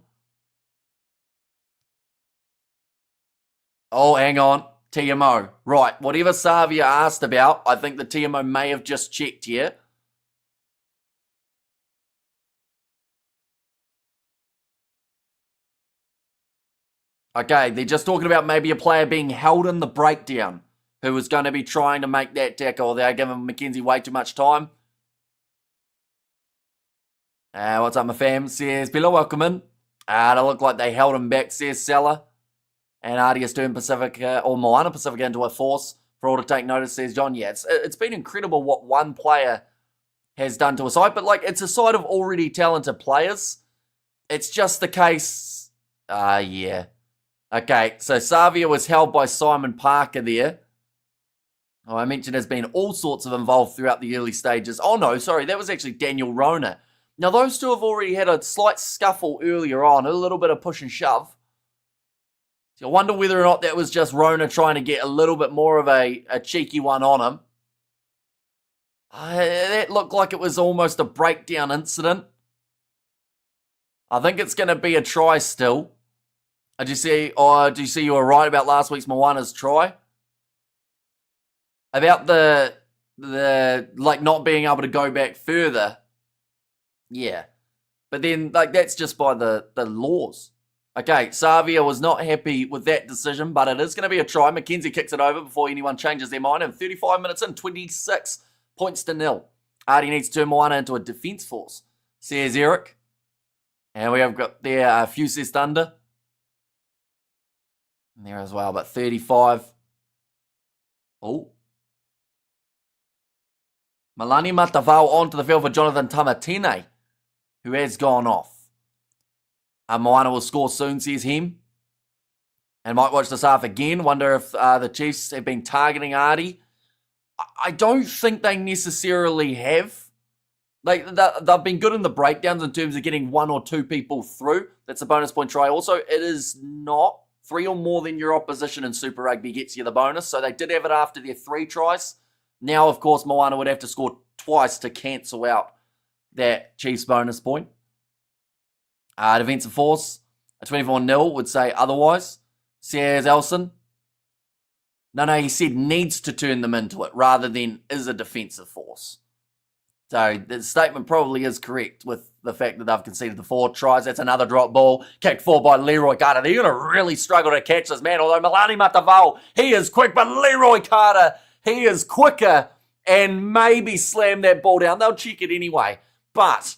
A: Oh, hang on. TMO. Right. Whatever Savia asked about, I think the TMO may have just checked here. Okay, they're just talking about maybe a player being held in the breakdown who was going to be trying to make that tackle. They're giving McKenzie way too much time. What's up, my fam? Says Bella, welcome in. They look like they held him back, says Salah. And Artie is turning Pasifika, or Moana Pasifika, into a force for all to take notice, says John. Yeah, it's been incredible what one player has done to a side, but like it's a side of already talented players. It's just the case. Yeah. Okay, so Savia was held by Simon Parker there. Oh, I mentioned there's been all sorts of involved throughout the early stages. Oh no, sorry, that was actually Daniel Rona. Now those two have already had a slight scuffle earlier on, a little bit of push and shove. So I wonder whether or not that was just Rona trying to get a little bit more of a cheeky one on him. That looked like it was almost a breakdown incident. I think it's going to be a try still. Do you see you were right about last week's Moana's try? About the like not being able to go back further. Yeah. But then like that's just by the laws. Okay, Savia was not happy with that decision, but it is going to be a try. McKenzie kicks it over before anyone changes their mind. And 35 minutes in, 26 points to nil. Artie needs to turn Moana into a defense force, says Eric. And we have got there a few, says Thunder. There as well, but 35. Oh. Malani Matavao onto the field for Jonathan Tamatine, who has gone off. Moana will score soon, says him. And might watch this half again. Wonder if the Chiefs have been targeting Artie. I don't think they necessarily have. They've been good in the breakdowns in terms of getting 1 or 2 people through. That's a bonus point try. Also, it is not 3 or more than your opposition in Super Rugby gets you the bonus. So they did have it after their 3 tries. Now, of course, Moana would have to score twice to cancel out that Chiefs bonus point. Defensive force, a 24-0 would say otherwise. Says Elson. No, he said needs to turn them into it rather than is a defensive force. So the statement probably is correct with the fact that they've conceded the 4 tries. That's another drop ball. Kicked forward by Leroy Carter. They're going to really struggle to catch this man. Although Milani Matavao, he is quick. But Leroy Carter, he is quicker and maybe slam that ball down. They'll check it anyway. But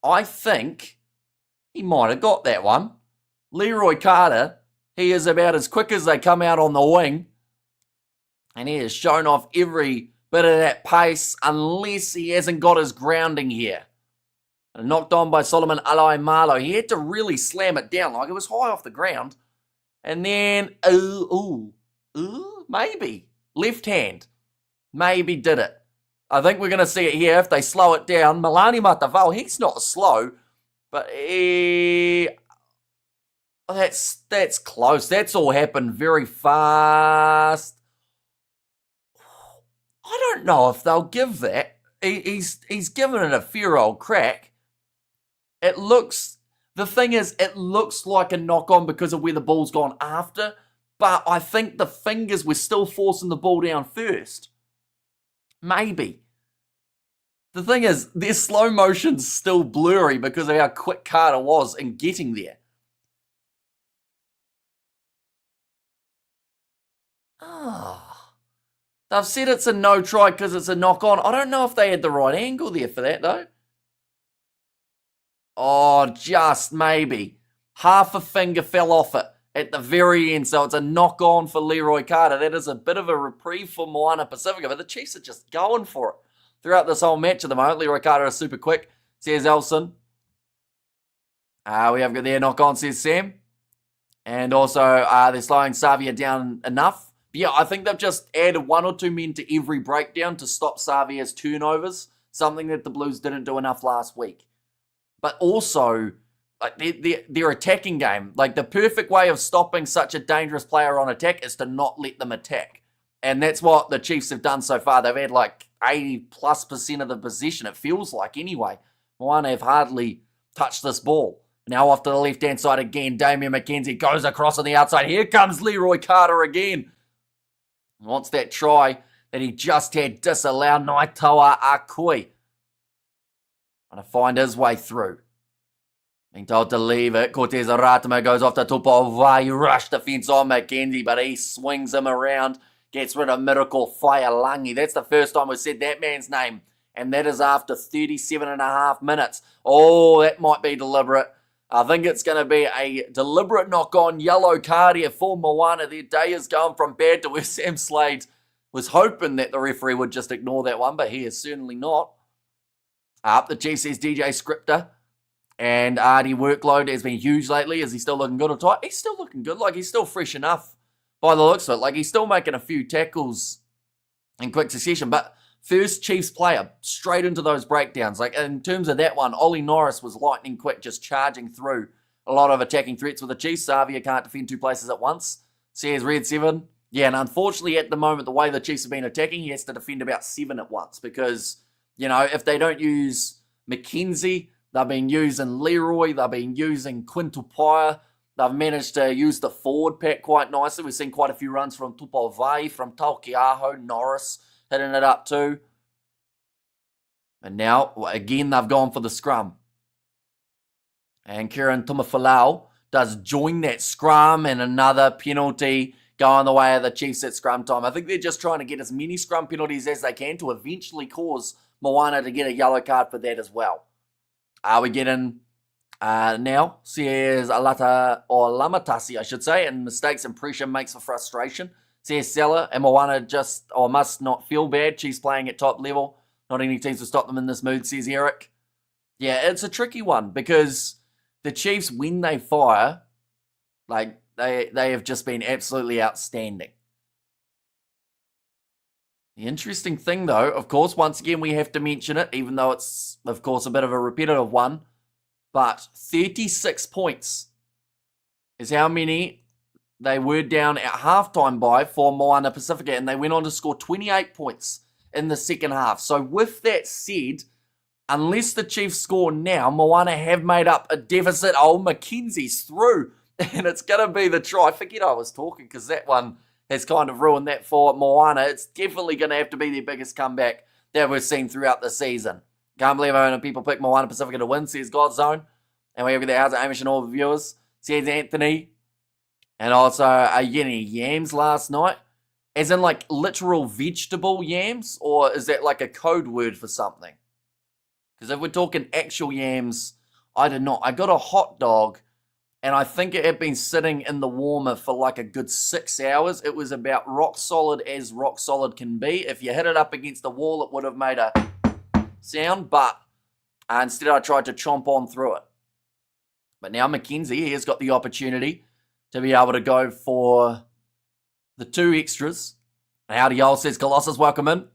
A: I think he might have got that one. Leroy Carter, he is about as quick as they come out on the wing. And he has shown off every bit of that pace, unless he hasn't got his grounding here. And knocked on by Solomon Alai Marlow. He had to really slam it down, like it was high off the ground. And then, maybe. Left hand. Maybe did it. I think we're going to see it here if they slow it down. Milani Matavao, he's not slow, but that's close. That's all happened very fast. I don't know if they'll give that. He's given it a fair old crack. The thing is, it looks like a knock-on because of where the ball's gone after, but I think the fingers were still forcing the ball down first. Maybe. The thing is, their slow motion's still blurry because of how quick Carter was in getting there. They've said it's a no try because it's a knock on. I don't know if they had the right angle there for that though. Oh, just maybe. Half a finger fell off it at the very end, so it's a knock on for Leroy Carter. That is a bit of a reprieve for Moana Pasifika, but the Chiefs are just going for it throughout this whole match at the moment. Leroy Carter is super quick, says Elson. We have got their knock on, says Sam. And also, they're slowing Savia down enough. Yeah, I think they've just added 1 or 2 men to every breakdown to stop Savia's turnovers, something that the Blues didn't do enough last week. But also, like their attacking game, like the perfect way of stopping such a dangerous player on attack is to not let them attack. And that's what the Chiefs have done so far. They've had like 80+% of the possession, it feels like anyway. Moana have hardly touched this ball. Now off to the left-hand side again, Damian McKenzie goes across on the outside. Here comes Leroy Carter again. Wants that try that he just had disallowed. Naitoa Akui. Trying to find his way through. Being told to leave it. Cortez Aratama goes off to Tupovai. Rush defense on McKenzie, but he swings him around. Gets rid of Miracle Faialangi. That's the first time we've said that man's name. And that is after 37.5 minutes. Oh, that might be deliberate. I think it's going to be a deliberate knock-on yellow card here for Moana. Their day is going from bad to where Sam Slade was hoping that the referee would just ignore that one, but he is certainly not. Up the Chiefs says DJ Scripter. And Artie workload has been huge lately. Is he still looking good or tight? He's still looking good. Like, he's still fresh enough by the looks of it. Like, he's still making a few tackles in quick succession, but first Chiefs player, straight into those breakdowns. Like, in terms of that one, Ollie Norris was lightning quick, just charging through a lot of attacking threats with the Chiefs. Savia can't defend 2 places at once. Says Red 7. Yeah, and unfortunately at the moment, the way the Chiefs have been attacking, he has to defend about 7 at once because, you know, if they don't use McKenzie, they've been using Leroy, they've been using Quintupaya. They've managed to use the forward pack quite nicely. We've seen quite a few runs from Tupovai, from Taukiaho, Norris, hitting it up too. And now, again, they've gone for the scrum. And Kieran Tumafalau does join that scrum, and another penalty going the way of the Chiefs at scrum time. I think they're just trying to get as many scrum penalties as they can to eventually cause Moana to get a yellow card for that as well. Are we getting now? Says Alata, or Lamatasi, I should say, and mistakes and pressure makes for frustration. Says Seller, and Moana just, or must not feel bad. Chiefs playing at top level. Not any teams to stop them in this mood, says Eric. Yeah, it's a tricky one because the Chiefs, when they fire, like, they have just been absolutely outstanding. The interesting thing, though, of course, once again, we have to mention it, even though it's, of course, a bit of a repetitive one, but 36 points is how many they were down at halftime by for Moana Pasifika, and they went on to score 28 points in the second half. So with that said, unless the Chiefs score now, Moana have made up a deficit. Oh, McKenzie's through, and it's going to be the try. Forget I was talking because that one has kind of ruined that for Moana. It's definitely going to have to be their biggest comeback that we've seen throughout the season. Can't believe how many people pick Moana Pasifika to win, says Godzone. And we have the how's it, Amish and all the viewers, says Anthony. And also Yenny yams last night. As in like literal vegetable yams, or is that like a code word for something? Because if we're talking actual yams, I did not. I got a hot dog, and I think it had been sitting in the warmer for like a good 6 hours. It was about rock solid as rock solid can be. If you hit it up against the wall, it would have made a sound, but instead I tried to chomp on through it. But now Mackenzie, he has got the opportunity to be able to go for the 2 extras. Howdy y'all, says Colossus, welcome in.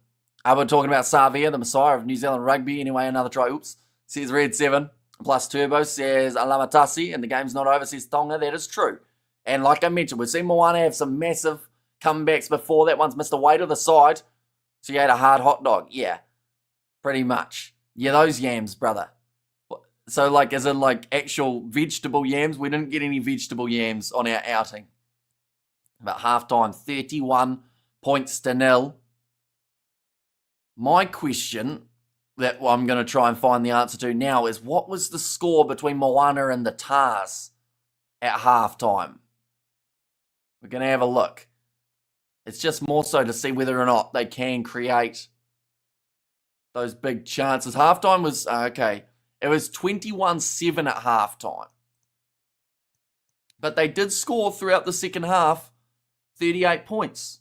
A: We're talking about Savia, the messiah of New Zealand rugby. Anyway, another try. Oops. Says Red 7 plus Turbo. Says Alamatasi, and the game's not over, says Tonga. That is true. And like I mentioned, we've seen Moana have some massive comebacks before. That one's missed a way to the side. So you ate a hard hot dog. Yeah, pretty much. Yeah, those yams, brother. So like, as in like actual vegetable yams, we didn't get any vegetable yams on our outing. About halftime, 31 points to 0. My question that I'm going to try and find the answer to now is, what was the score between Moana and the Tars at halftime? We're going to have a look. It's just more so to see whether or not they can create those big chances. Halftime was, okay, it was 21-7 at halftime. But they did score throughout the second half 38 points.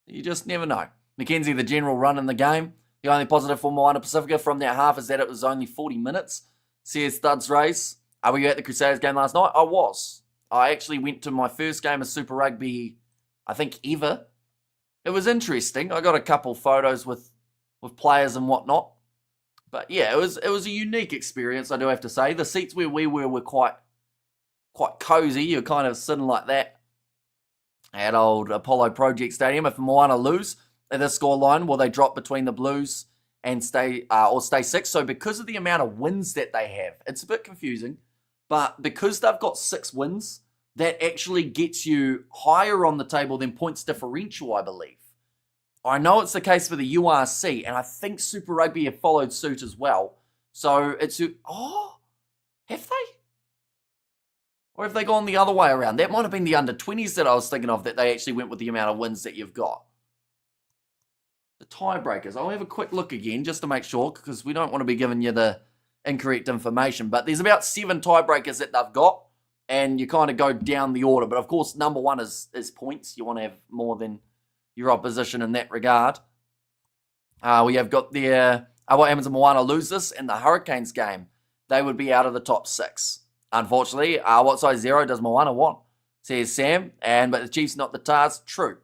A: You just never know. Mackenzie, the general run in the game. The only positive for Moana Pasifika from that half is that it was only 40 minutes. Says Studs Race. Were you at the Crusaders game last night? I was. I actually went to my first game of Super Rugby, I think, ever. It was interesting. I got a couple photos with players and whatnot. But yeah, it was a unique experience, I do have to say. The seats where we were quite cozy. You're kind of sitting like that at old Apollo Project Stadium. If Moana lose at this scoreline, will they drop between the Blues and stay 6? So because of the amount of wins that they have, it's a bit confusing. But because they've got 6 wins, that actually gets you higher on the table than points differential, I believe. I know it's the case for the URC, and I think Super Rugby have followed suit as well. So it's, have they? Or have they gone the other way around? That might have been the under-20s that I was thinking of, that they actually went with the amount of wins that you've got. The tiebreakers. I'll have a quick look again just to make sure, because we don't want to be giving you the incorrect information. But there's about 7 tiebreakers that they've got, and you kind of go down the order. But of course, number 1 is points. You want to have more than your opposition in that regard. We have got their... what happens if Moana lose this in the Hurricanes game? They would be out of the top 6. Unfortunately, what size 0 does Moana want? Says Sam. But the Chiefs, not the Tars. True.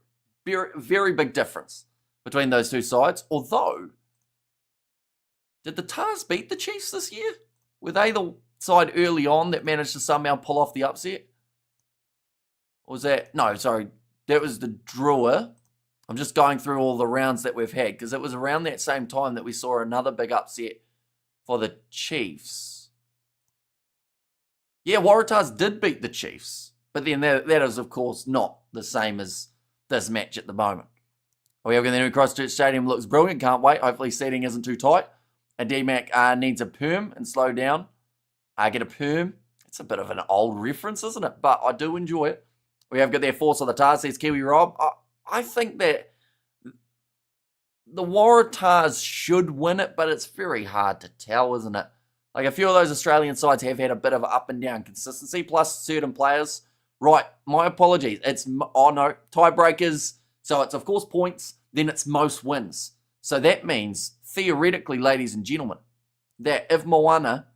A: Very, very big difference between those two sides. Although, did the Tars beat the Chiefs this year? Were they the side early on that managed to somehow pull off the upset? Or was that... No, sorry. That was the Drua. I'm just going through all the rounds that we've had, because it was around that same time that we saw another big upset for the Chiefs. Yeah, Waratahs did beat the Chiefs. But then that is, of course, not the same as this match at the moment. We are going to new Christchurch Stadium. Looks brilliant. Can't wait. Hopefully seating isn't too tight. And DMAC needs a perm and slow down. Get a perm. It's a bit of an old reference, isn't it? But I do enjoy it. We have got their force on the Tars, says Kiwi Rob. I think that the Waratahs should win it, but it's very hard to tell, isn't it? Like, a few of those Australian sides have had a bit of up and down consistency, plus certain players. Right, my apologies. It's, tiebreakers. So it's, of course, points, then it's most wins. So that means, theoretically, ladies and gentlemen, that if Moana...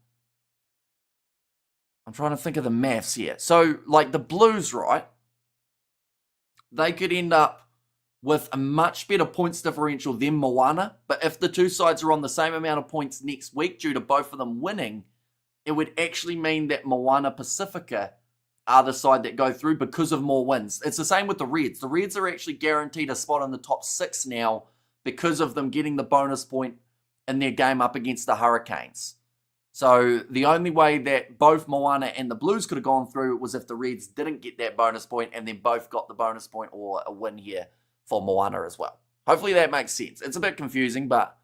A: I'm trying to think of the maths here. So, like, the Blues, right? They could end up with a much better points differential than Moana. But if the two sides are on the same amount of points next week due to both of them winning, it would actually mean that Moana Pasifika are the side that go through because of more wins. It's the same with the Reds. The Reds are actually guaranteed a spot in the top 6 now because of them getting the bonus point in their game up against the Hurricanes. So the only way that both Moana and the Blues could have gone through was if the Reds didn't get that bonus point and then both got the bonus point or a win here for Moana as well. Hopefully that makes sense. It's a bit confusing, but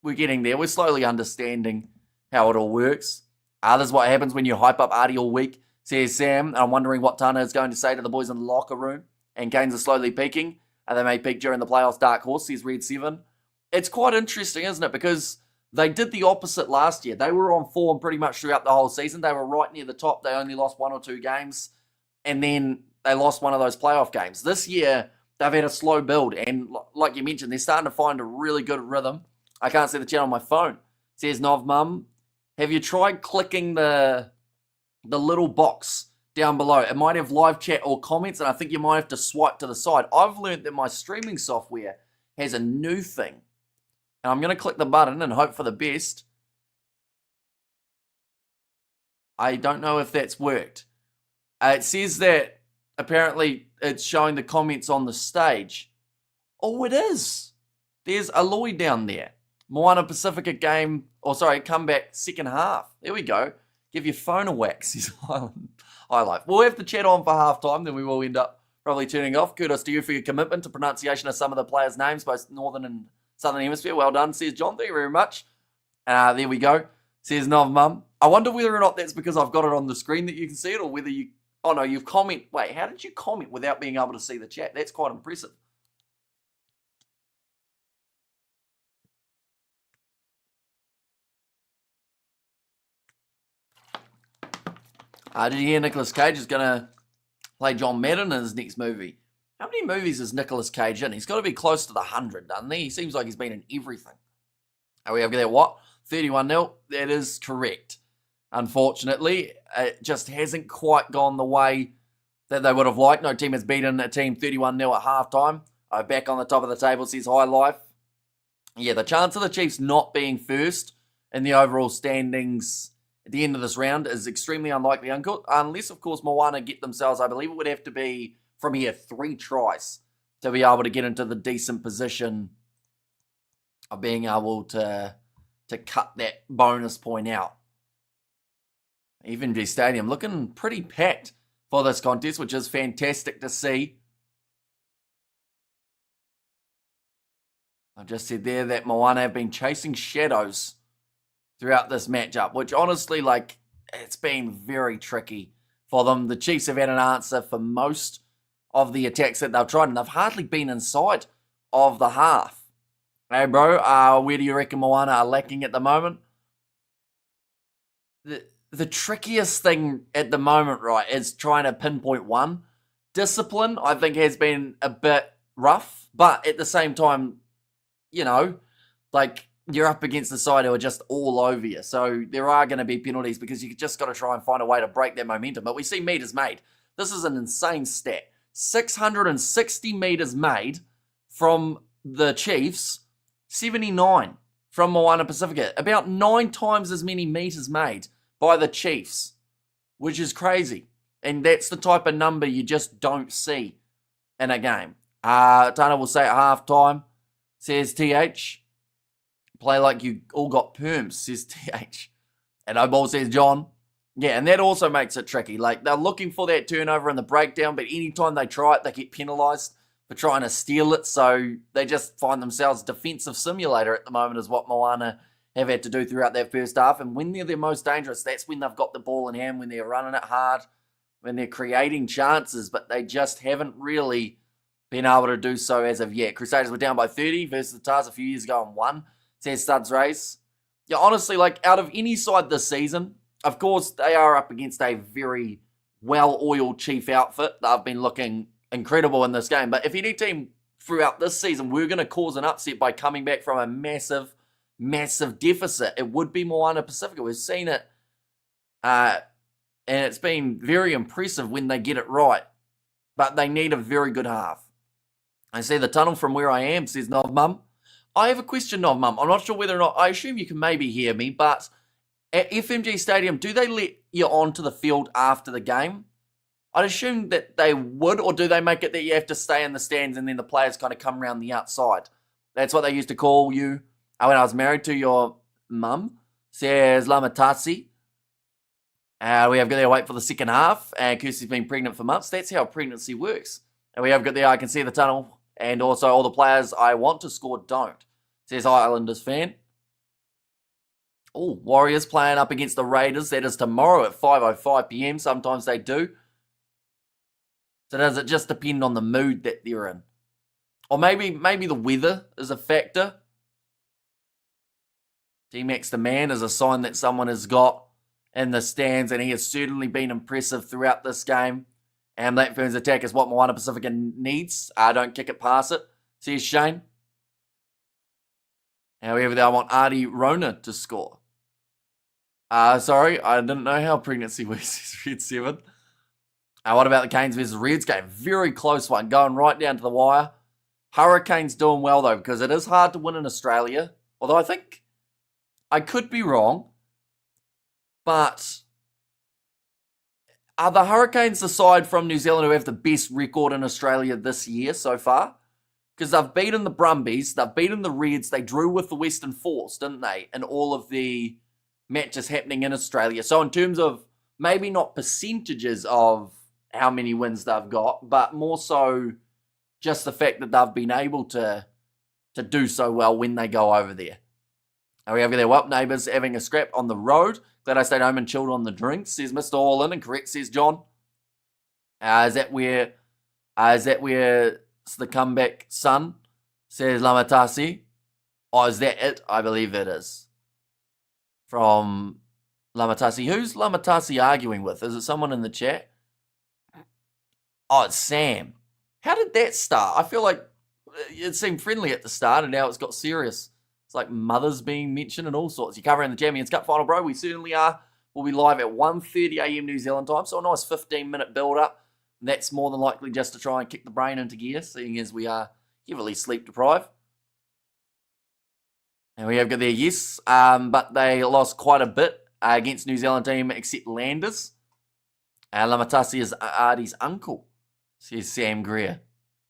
A: we're getting there. We're slowly understanding how it all works. This is what happens when you hype up Artie all week, says Sam. I'm wondering what Tana is going to say to the boys in the locker room. And gains are slowly peaking. And they may peak during the playoffs. Dark Horse, says Red 7. It's quite interesting, isn't it? Because they did the opposite last year. They were on form pretty much throughout the whole season. They were right near the top. They only lost 1 or 2 games. And then they lost one of those playoff games. This year, they've had a slow build. And like you mentioned, they're starting to find a really good rhythm. I can't see the chat on my phone. Says Nov Mum, have you tried clicking the little box down below? It might have live chat or comments, and I think you might have to swipe to the side. I've learned that my streaming software has a new thing. And I'm going to click the button and hope for the best. I don't know if that's worked. It says that apparently it's showing the comments on the stage. Oh, it is. There's Aloy down there. Moana Pasifika game, comeback second half. There we go. Give your phone a whack, says Highlight. We'll have the chat on for half time, then we will end up probably turning off. Kudos to you for your commitment to pronunciation of some of the players' names, both Northern and Southern Hemisphere. Well done, says John. Thank you very much. There we go, says Nov Mum. I wonder whether or not that's because I've got it on the screen that you can see it, or whether you... Oh, no, you've commented... Wait, how did you comment without being able to see the chat? That's quite impressive. Did you hear Nicolas Cage is going to play John Madden in his next movie? How many movies is Nicolas Cage in? He's got to be close to the 100, doesn't he? He seems like he's been in everything. Are we over there? What? 31-0? That is correct. Unfortunately, it just hasn't quite gone the way that they would have liked. No team has beaten a team 31-0 at halftime. Back on the top of the table, says High Life. Yeah, the chance of the Chiefs not being first in the overall standings at the end of this round is extremely unlikely, unless, of course, Moana get themselves, I believe it would have to be, from here, 3 tries to be able to get into the decent position of being able to cut that bonus point out. FMG Stadium looking pretty packed for this contest, which is fantastic to see. I've just said there that Moana have been chasing shadows throughout this matchup, which honestly, it's been very tricky for them. The Chiefs have had an answer for most of the attacks that they've tried, and they've hardly been inside of the half. Hey, bro, where do you reckon Moana are lacking at the moment? The trickiest thing at the moment, right, is trying to pinpoint one. Discipline, I think, has been a bit rough, but at the same time, you're up against the side who are just all over you. So there are going to be penalties because you just got to try and find a way to break that momentum. But we see meters made. This is an insane stat. 660 meters made from the Chiefs, 79 from Moana Pasifika. About 9 times as many meters made by the Chiefs, which is crazy. And that's the type of number you just don't see in a game. Tana will say at halftime, says TH, play like you all got perms, says TH. And O-Ball says John. Yeah, and that also makes it tricky. They're looking for that turnover and the breakdown, but anytime they try it, they get penalised for trying to steal it. So they just find themselves defensive simulator at the moment is what Moana have had to do throughout that first half. And when they're their most dangerous, that's when they've got the ball in hand, when they're running it hard, when they're creating chances, but they just haven't really been able to do so as of yet. Crusaders were down by 30 versus the Tars a few years ago and won, says Studs Race. Yeah, honestly, out of any side this season, of course, they are up against a very well-oiled Chief outfit. They've been looking incredible in this game. But if any team throughout this season were going to cause an upset by coming back from a massive deficit, it would be Moana Pasifika. We've seen it, and it's been very impressive when they get it right. But they need a very good half. I see the tunnel from where I am, says Nov Mum. I have a question, Nov Mum. I'm not sure whether or not, I assume you can maybe hear me, but at FMG Stadium, do they let you onto the field after the game? I'd assume that they would, or do they make it that you have to stay in the stands and then the players kind of come around the outside? That's what they used to call you when I was married to your mum, says Lamatasi. We have got there wait for the second half, and Kirsty's been pregnant for months. That's how pregnancy works. And we have got there, I can see the tunnel, and also all the players I want to score don't, says Islanders fan. Oh, Warriors playing up against the Raiders. That is tomorrow at 5:05 p.m. Sometimes they do. So does it just depend on the mood that they're in? Or maybe the weather is a factor. T-Max the man is a sign that someone has got in the stands, and he has certainly been impressive throughout this game. And Black Ferns attack is what Moana Pasifika needs. Don't kick it past it. Says Shane. However, I want Artie Rona to score. Sorry, I didn't know how pregnancy works. Red 7. What about the Canes versus Reds game? Very close one, going right down to the wire. Hurricanes doing well, though, because it is hard to win in Australia. Although I think I could be wrong. But are the Hurricanes the side from New Zealand who have the best record in Australia this year so far? Because they've beaten the Brumbies, they've beaten the Reds, they drew with the Western Force, didn't they? In all of the matches happening in Australia. So in terms of maybe not percentages of how many wins they've got, but more so just the fact that they've been able to do so well when they go over there. We have there, well, neighbours having a scrap on the road. Glad I stayed home and chilled on the drinks, says Mr. All In, and correct, says John. Is that where it's the comeback son, says Lamatasi? Or is that it? I believe it is. From Lamatasi. Who's Lamatasi arguing with? Is it someone in the chat? Oh, it's Sam. How did that start? I feel like it seemed friendly at the start, and now it's got serious. It's like mothers being mentioned and all sorts. You're covering the Champions Cup final, bro. We certainly are. We'll be live at 1:30 a.m. New Zealand time, so a nice 15-minute build-up. And that's more than likely just to try and kick the brain into gear, seeing as we are heavily sleep-deprived. And we have got there, yes, but they lost quite a bit against New Zealand team, except Landers. Lamatasi is Artie's uncle, says Sam Greer.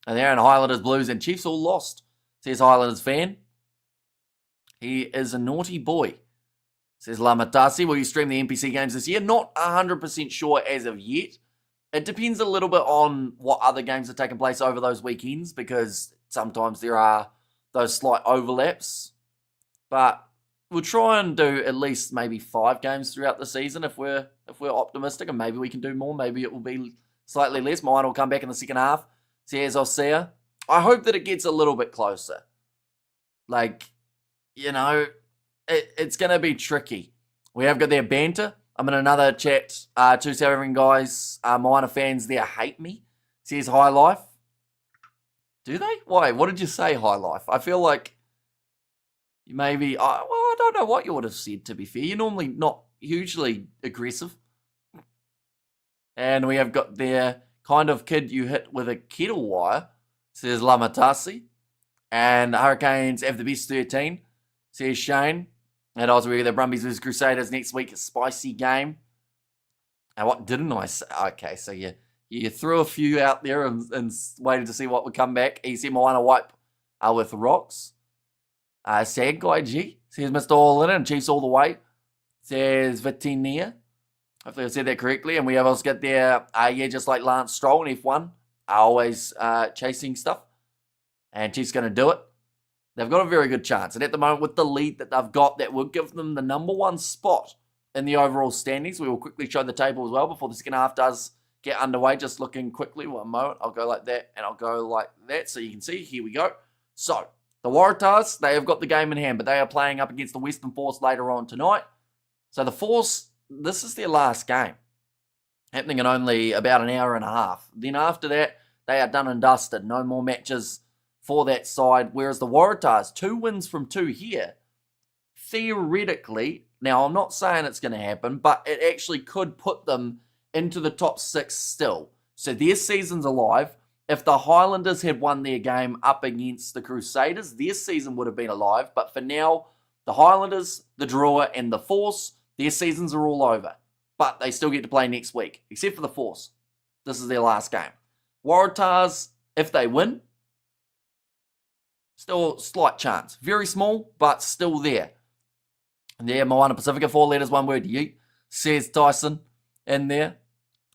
A: And they're in Highlanders, Blues, and Chiefs all lost, says Highlanders fan. He is a naughty boy, says Lamatasi. Will you stream the NPC games this year? Not 100% sure as of yet. It depends a little bit on what other games are taking place over those weekends, because sometimes there are those slight overlaps. But we'll try and do at least maybe 5 games throughout the season if we're optimistic, and maybe we can do more. Maybe it will be slightly less. Mine will come back in the second half, says Osea. I hope that it gets a little bit closer. Like, you know, it's going to be tricky. We have got their banter. I'm in another chat. 277 guys, Moana fans there hate me, says High Life. Do they? Why? What did you say, High Life? I feel like maybe, I don't know what you would have said, to be fair. You're normally not hugely aggressive. And we have got their kind of kid you hit with a kettle wire, says Lamatasi. And Hurricanes have the best 13, says Shane. And also we have the Brumbies vs Crusaders next week, a spicy game. And what didn't I say? Okay, so you threw a few out there and waited to see what would come back. He said Moana wipe with rocks. Sad Guy G, says Mr. All In and Chiefs all the way, says Vitinia. Hopefully I said that correctly. And we have also got there, just like Lance Stroll in F1, always chasing stuff. And Chiefs going to do it. They've got a very good chance. And at the moment, with the lead that they've got, that will give them the number 1 spot in the overall standings. We will quickly show the table as well before the second half does get underway. Just looking quickly. 1 moment. I'll go like that and I'll go like that so you can see. Here we go. So, the Waratahs, they have got the game in hand, but they are playing up against the Western Force later on tonight. So the Force, this is their last game, happening in only about an hour and a half. Then after that, they are done and dusted. No more matches for that side, whereas the Waratahs, 2 wins from 2 here, theoretically, now I'm not saying it's going to happen, but it actually could put them into the top 6 still. So their season's alive. If the Highlanders had won their game up against the Crusaders, their season would have been alive. But for now, the Highlanders, the Drua, and the Force, their seasons are all over. But they still get to play next week, except for the Force. This is their last game. Waratahs, if they win, still slight chance. Very small, but still there. And there, Moana Pasifika, 4 letters, 1 word, yeet, says Tyson in there.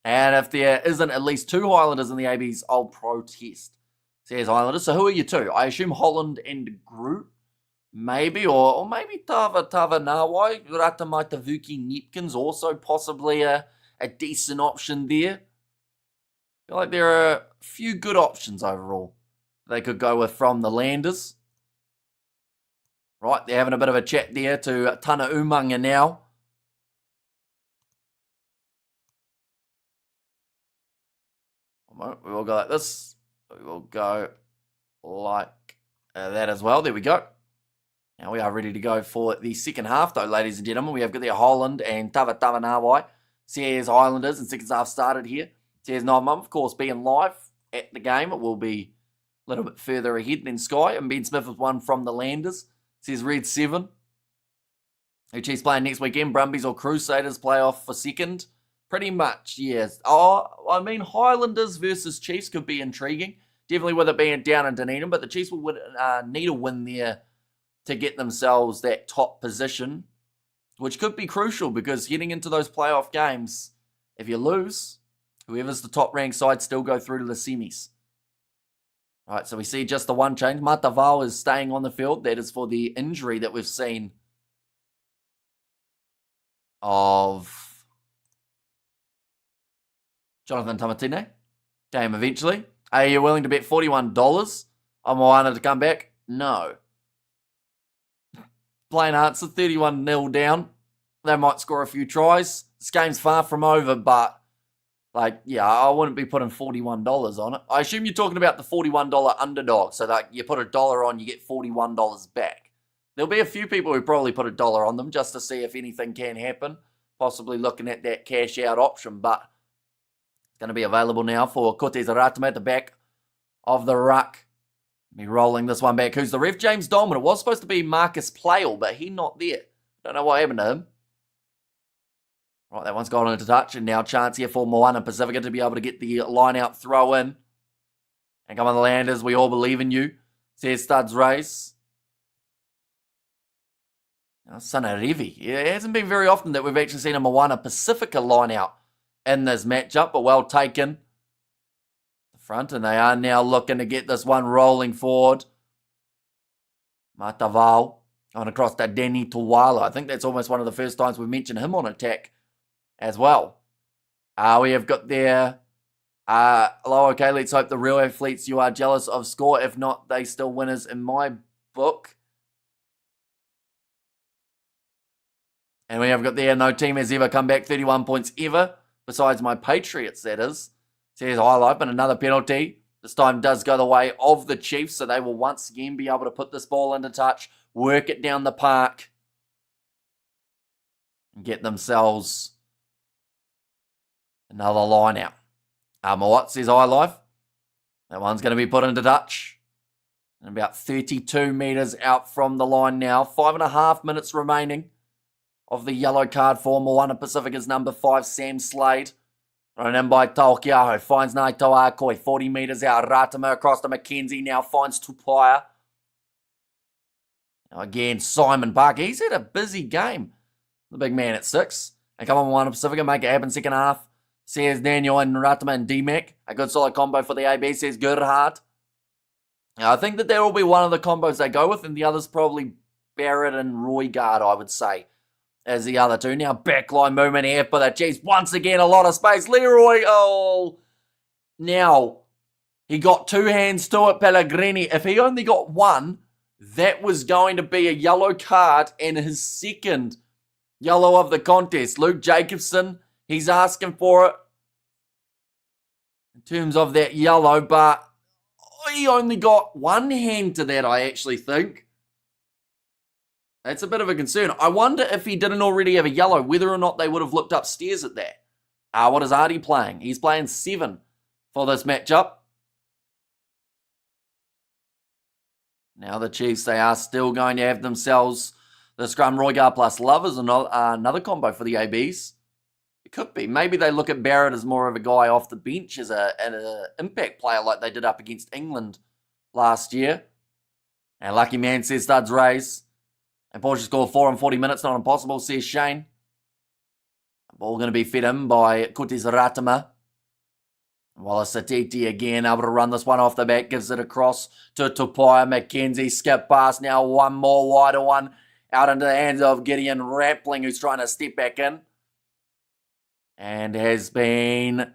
A: And if there isn't at least 2 Highlanders in the ABs, I'll protest, says Highlanders. So who are you 2? I assume Holland and Groot. maybe, or maybe Tava Nawai, Ratamaita Tavuki Nipkins, also possibly a decent option there. I feel like there are a few good options overall they could go with from the Landers. Right, they're having a bit of a chat there to Tana Umanga now. We will go like this. We will go like that as well. There we go. Now we are ready to go for the second half, though, ladies and gentlemen. We have got there Holland and Tava Nawai. Sears Islanders, and second half started here. Sears 9 of course, being live at the game. It will be a little bit further ahead than Sky. And Ben Smith with one from the Landers. Says Red 7. Who Chiefs playing next weekend? Brumbies or Crusaders play off for second? Pretty much, yes. Highlanders versus Chiefs could be intriguing. Definitely with it being down in Dunedin, but the Chiefs will need a win there to get themselves that top position, which could be crucial because heading into those playoff games, if you lose, whoever's the top-ranked side still go through to the semis. All right, so we see just the one change. Matavao is staying on the field. That is for the injury that we've seen of Jonathan Tamatine. Game eventually. Are you willing to bet $41 on Moana to come back? No. Plain answer, 31-0 down. They might score a few tries. This game's far from over, but I wouldn't be putting $41 on it. I assume you're talking about the $41 underdog. So that you put $1 on, you get $41 back. There'll be a few people who probably put $1 on them just to see if anything can happen. Possibly looking at that cash out option, but it's going to be available now for Cortez Aratama at the back of the ruck. Me rolling this one back. Who's the ref? James Dolman. It was supposed to be Marcus Playle, but he's not there. Don't know what happened to him. Right, that one's gone into touch, and now chance here for Moana Pasifika to be able to get the line-out throw in. And come on, the Landers, we all believe in you, says Studs Race. Now, Sanarivi. Yeah, it hasn't been very often that we've actually seen a Moana Pasifika line-out in this matchup, but well taken. The front, and they are now looking to get this one rolling forward. Matavao on across to Denny Tuwala. I think that's almost one of the first times we've mentioned him on attack as well. We have got there. Hello, okay, let's hope the real athletes you are jealous of score. If not, they still winners in my book. And we have got there, no team has ever come back 31 points ever, besides my Patriots, that is. Says highlight, but another penalty. This time does go the way of the Chiefs, so they will once again be able to put this ball into touch, work it down the park, and get themselves another line out. Mawat says iLife. That one's going to be put into touch. And about 32 metres out from the line now. 5.5 minutes remaining of the yellow card for Moana Pasifika's number 5, Sam Slade. Run in by Taokiaho. Finds Naito Akoi. 40 metres out. Ratama across to McKenzie. Now finds Tupaia. Now again, Simon Parker. He's had a busy game. The big man at 6. And come on, Moana Pasifika. Make it happen second half. Says Daniel and Ratama and D-Mac. A good solid combo for the AB, says Gerhard. Now, I think that will be one of the combos they go with, and the other's probably Barrett and Roygaard, I would say, as the other two. Now, backline movement here for the Chiefs. Once again, a lot of space. Leroy, Now, he got 2 hands to it, Pellegrini. If he only got one, that was going to be a yellow card and his second yellow of the contest. Luke Jacobson, he's asking for it in terms of that yellow, but he only got 1 hand to that, I actually think. That's a bit of a concern. I wonder if he didn't already have a yellow, whether or not they would have looked upstairs at that. What is Artie playing? He's playing 7 for this matchup. Now the Chiefs, they are still going to have themselves the scrum Roygar plus Lovers, another combo for the ABs. It could be. Maybe they look at Barrett as more of a guy off the bench as an impact player like they did up against England last year. And Lucky Man says studs raise. And Porsche scored 4 in 40 minutes, not impossible, says Shane. Ball going to be fed in by Cortez Ratama. Wallace Atiti again, able to run this one off the back, gives it across to Tupaia. McKenzie, skip pass, now one more wider one out into the hands of Gideon Rampling, who's trying to step back in. And has been...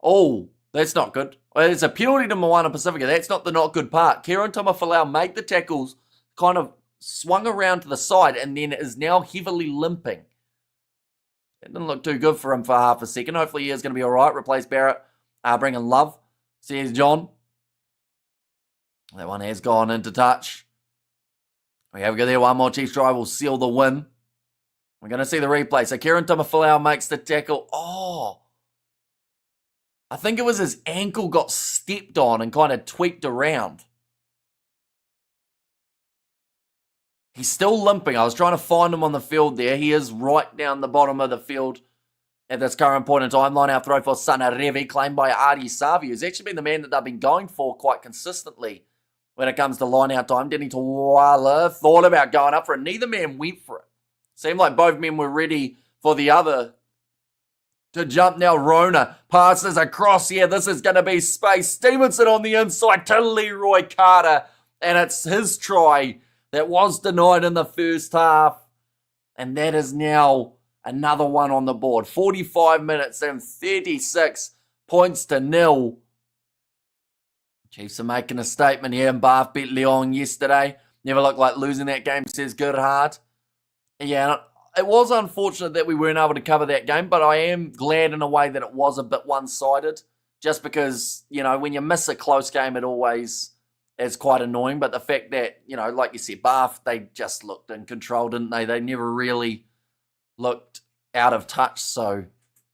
A: Oh, that's not good. It's a penalty to Moana Pasifika. That's not the not good part. Kieran Tomafalau made the tackles, kind of swung around to the side, and then is now heavily limping. It didn't look too good for him for half a second. Hopefully he is going to be all right. Replace Barrett. Bring in Love. Says John. That one has gone into touch. We have go there. One more Chiefs try will seal the win. We're going to see the replay. So Kieran Tomafalau makes the tackle. Oh. I think it was his ankle got stepped on and kind of tweaked around. He's still limping. I was trying to find him on the field there. He is right down the bottom of the field at this current point in time. Line out throw for Sanarevi, claimed by Adi Savi, who's actually been the man that they've been going for quite consistently when it comes to line out time. Denny Tawala thought about going up for it. Neither man went for it. Seemed like both men were ready for the other to jump. Now Rona passes across here. This is going to be space. Stevenson on the inside to Leroy Carter. And it's his try that was denied in the first half. And that is now another one on the board. 45 minutes and 36 points to nil. Chiefs are making a statement here. Bath beat Leon yesterday. Never looked like losing that game, says Goodhart. Yeah, it was unfortunate that we weren't able to cover that game, but I am glad in a way that it was a bit one-sided. Just because, you know, when you miss a close game, it always is quite annoying. But the fact that, you know, like you said, Bath, they just looked in control, didn't they? They never really looked out of touch, so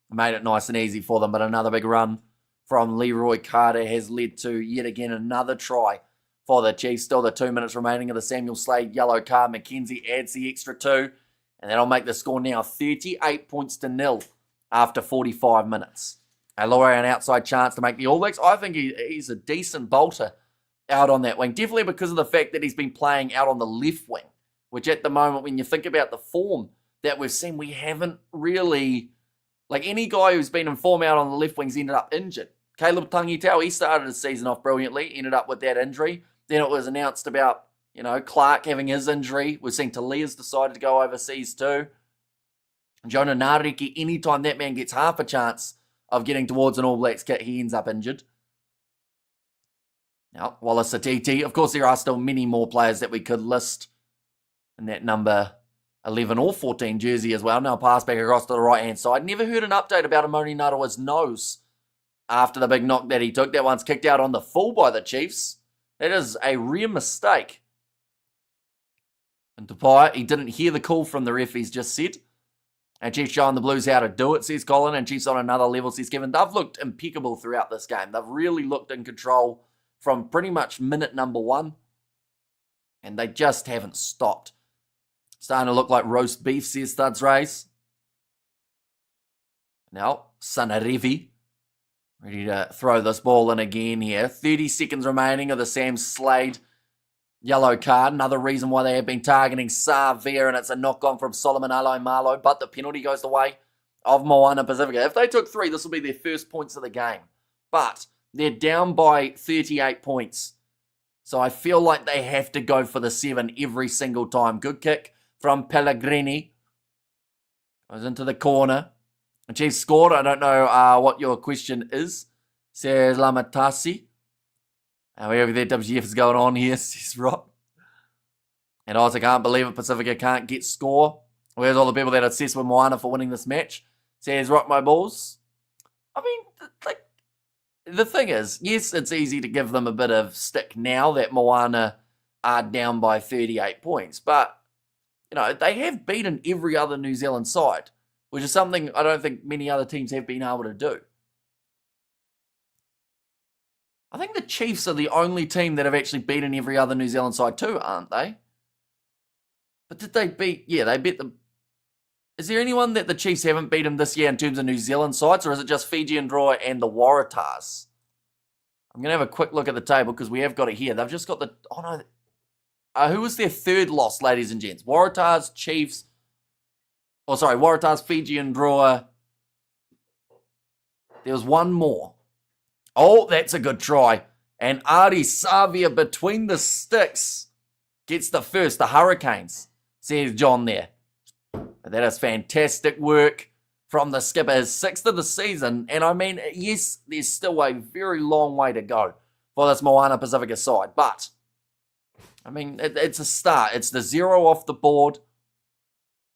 A: made it nice and easy for them. But another big run from Leroy Carter has led to yet again another try for the Chiefs. Still the 2 minutes remaining of the Samuel Slade yellow card. McKenzie adds the extra 2, and that'll make the score now 38 points to nil after 45 minutes. Laurie an outside chance to make the All Blacks. I think he's a decent bolter out on that wing, definitely because of the fact that he's been playing out on the left wing, which at the moment, when you think about the form that we've seen, we haven't really, like any guy who's been in form out on the left wing's ended up injured. Caleb Tangitau, he started his season off brilliantly, ended up with that injury. Then it was announced about, you know, Clark having his injury. We've seen Talia's decided to go overseas too. Jonah Nariki, anytime that man gets half a chance of getting towards an All Blacks kit, he ends up injured. Now, Wallace Atiti. Of course, there are still many more players that we could list in that number 11 or 14 jersey as well. Now pass back across to the right-hand side. Never heard an update about Amoni Narawa's nose after the big knock that he took. That one's kicked out on the full by the Chiefs. That is a real mistake. And Tupaia, he didn't hear the call from the ref, he's just said. And Chiefs showing the Blues how to do it, says Colin. And Chiefs on another level, says Kevin. They've looked impeccable throughout this game. They've really looked in control from pretty much minute number 1. And they just haven't stopped. Starting to look like roast beef, says Thuds Race. Now, Sanarevi. Ready to throw this ball in again here. 30 seconds remaining of the Sam Slade yellow card. Another reason why they have been targeting Savia, and it's a knock-on from Solomon Malo, but the penalty goes the way of Moana Pasifika. If they took 3, this will be their first points of the game. But they're down by 38 points. So I feel like they have to go for the 7 every single time. Good kick from Pellegrini. Goes into the corner. And Chiefs scored. I don't know what your question is, says Lamatasi. Wherever their WGF is going on here, says Rob. And I also can't believe it, Pacifica can't get score. Where's all the people that obsessed with Moana for winning this match? Says Rock My Balls. I mean, like, the thing is, yes, it's easy to give them a bit of stick now that Moana are down by 38 points. But, you know, they have beaten every other New Zealand side, which is something I don't think many other teams have been able to do. I think the Chiefs are the only team that have actually beaten every other New Zealand side too, aren't they? But did they beat... Yeah, they beat them. Is there anyone that the Chiefs haven't beaten this year in terms of New Zealand sides, or is it just Fiji and Droi and the Waratahs? I'm going to have a quick look at the table because we have got it here. They've just got the... Oh, no. Who was their third loss, ladies and gents? Waratahs, Chiefs... Oh, sorry, Waratahs, Fiji and Droi, There was one more. Oh, that's a good try. And Ari Savia between the sticks gets the first, the Hurricanes, says John there. That is fantastic work from the skipper, his 6th of the season. And I mean, yes, there's still a very long way to go for this Moana Pasifika side. But, I mean, it's a start. It's the 0 off the board.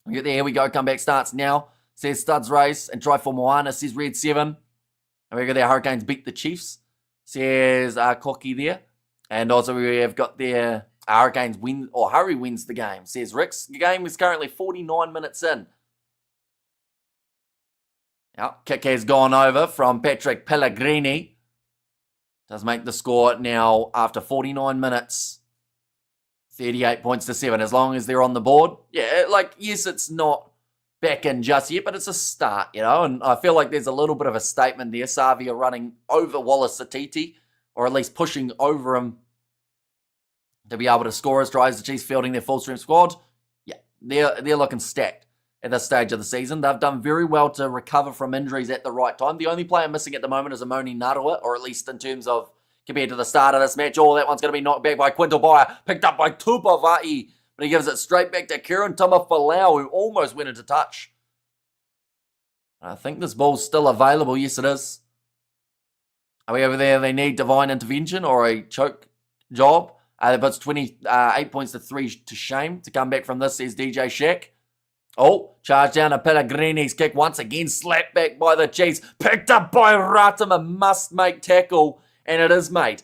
A: There we go. Comeback starts now, says Studs Race. And try for Moana, says Red 7. And we got their Hurricanes beat the Chiefs, says Koki there. And also we have got their Hurricanes win, or Hurry wins the game, says Ricks. The game is currently 49 minutes in. Now, kick has gone over from Patrick Pellegrini. Does make the score now after 49 minutes. 38 points to 7, as long as they're on the board. Yeah, like, yes, it's not back in just yet, but it's a start, you know, and I feel like there's a little bit of a statement there. Savia running over Wallace Satiti, or at least pushing over him to be able to score as tries. The Chiefs fielding their full-strength squad. Yeah, they're looking stacked at this stage of the season. They've done very well to recover from injuries at the right time. The only player missing at the moment is Amoni Narua, or at least in terms of compared to the start of this match. Oh, that one's going to be knocked back by Quintal Baia, picked up by Tupavai, but he gives it straight back to Kieran Tamafalau, who almost went into touch. I think this ball's still available. Yes, it is. Are we over there? They need divine intervention or a choke job. That puts 28 points to 3 to shame to come back from this, says DJ Shack. Oh, charge down to Pellegrini's kick once again, slapped back by the Chiefs, picked up by Ratima, must make tackle, and it is made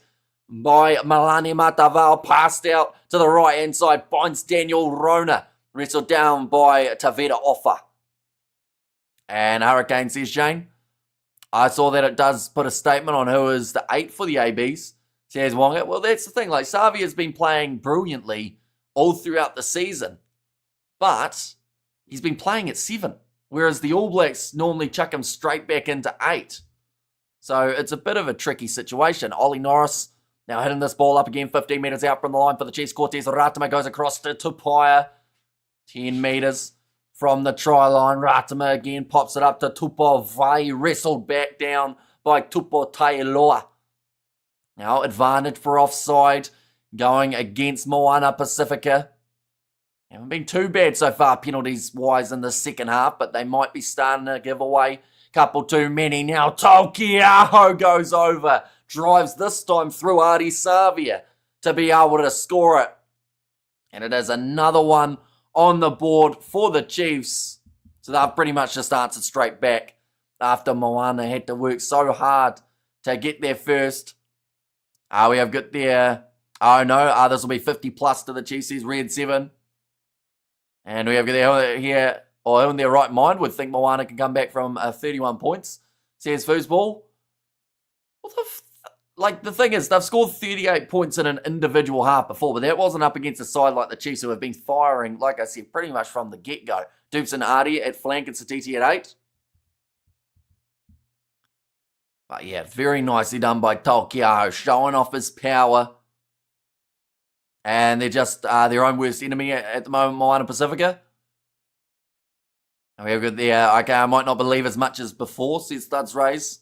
A: by Malani Matavao, passed out to the right-hand side, finds Daniel Rona, wrestled down by Taveta Offa. And Hurricane says, Shane, I saw that it does put a statement on who is the 8 for the ABs, says Wonga. Well, that's the thing, like, Savia's been playing brilliantly all throughout the season, but he's been playing at 7, whereas the All Blacks normally chuck him straight back into 8. So it's a bit of a tricky situation. Ollie Norris now hitting this ball up again, 15 metres out from the line for the Chiefs. Cortez Ratima goes across to Tupaia, 10 metres from the try line. Ratima again pops it up to Tupavai, wrestled back down by Tupo Tailoa. Now advantage for offside, going against Moana Pasifika. Haven't been too bad so far penalties-wise in the second half, but they might be starting to give away a couple too many. Now Taukiaho goes over, drives this time through Artie Savia to be able to score it. And it is another one on the board for the Chiefs. So they've pretty much just answered straight back after Moana had to work so hard to get there first. We have got there, oh no, this will be 50 plus to the Chiefs, says Red 7. And we have there here, or in their right mind, would think Moana can come back from 31 points, says Foosball. Well, like, the thing is, they've scored 38 points in an individual half before, but that wasn't up against a side like the Chiefs, who have been firing, like I said, pretty much from the get-go. Dupes and Artie at flank and Satiti at 8. But yeah, very nicely done by Taukiaho, showing off his power. And they're just their own worst enemy at the moment, Moana Pasifika. And we have got there, okay, I might not believe as much as before, says Studs Rays.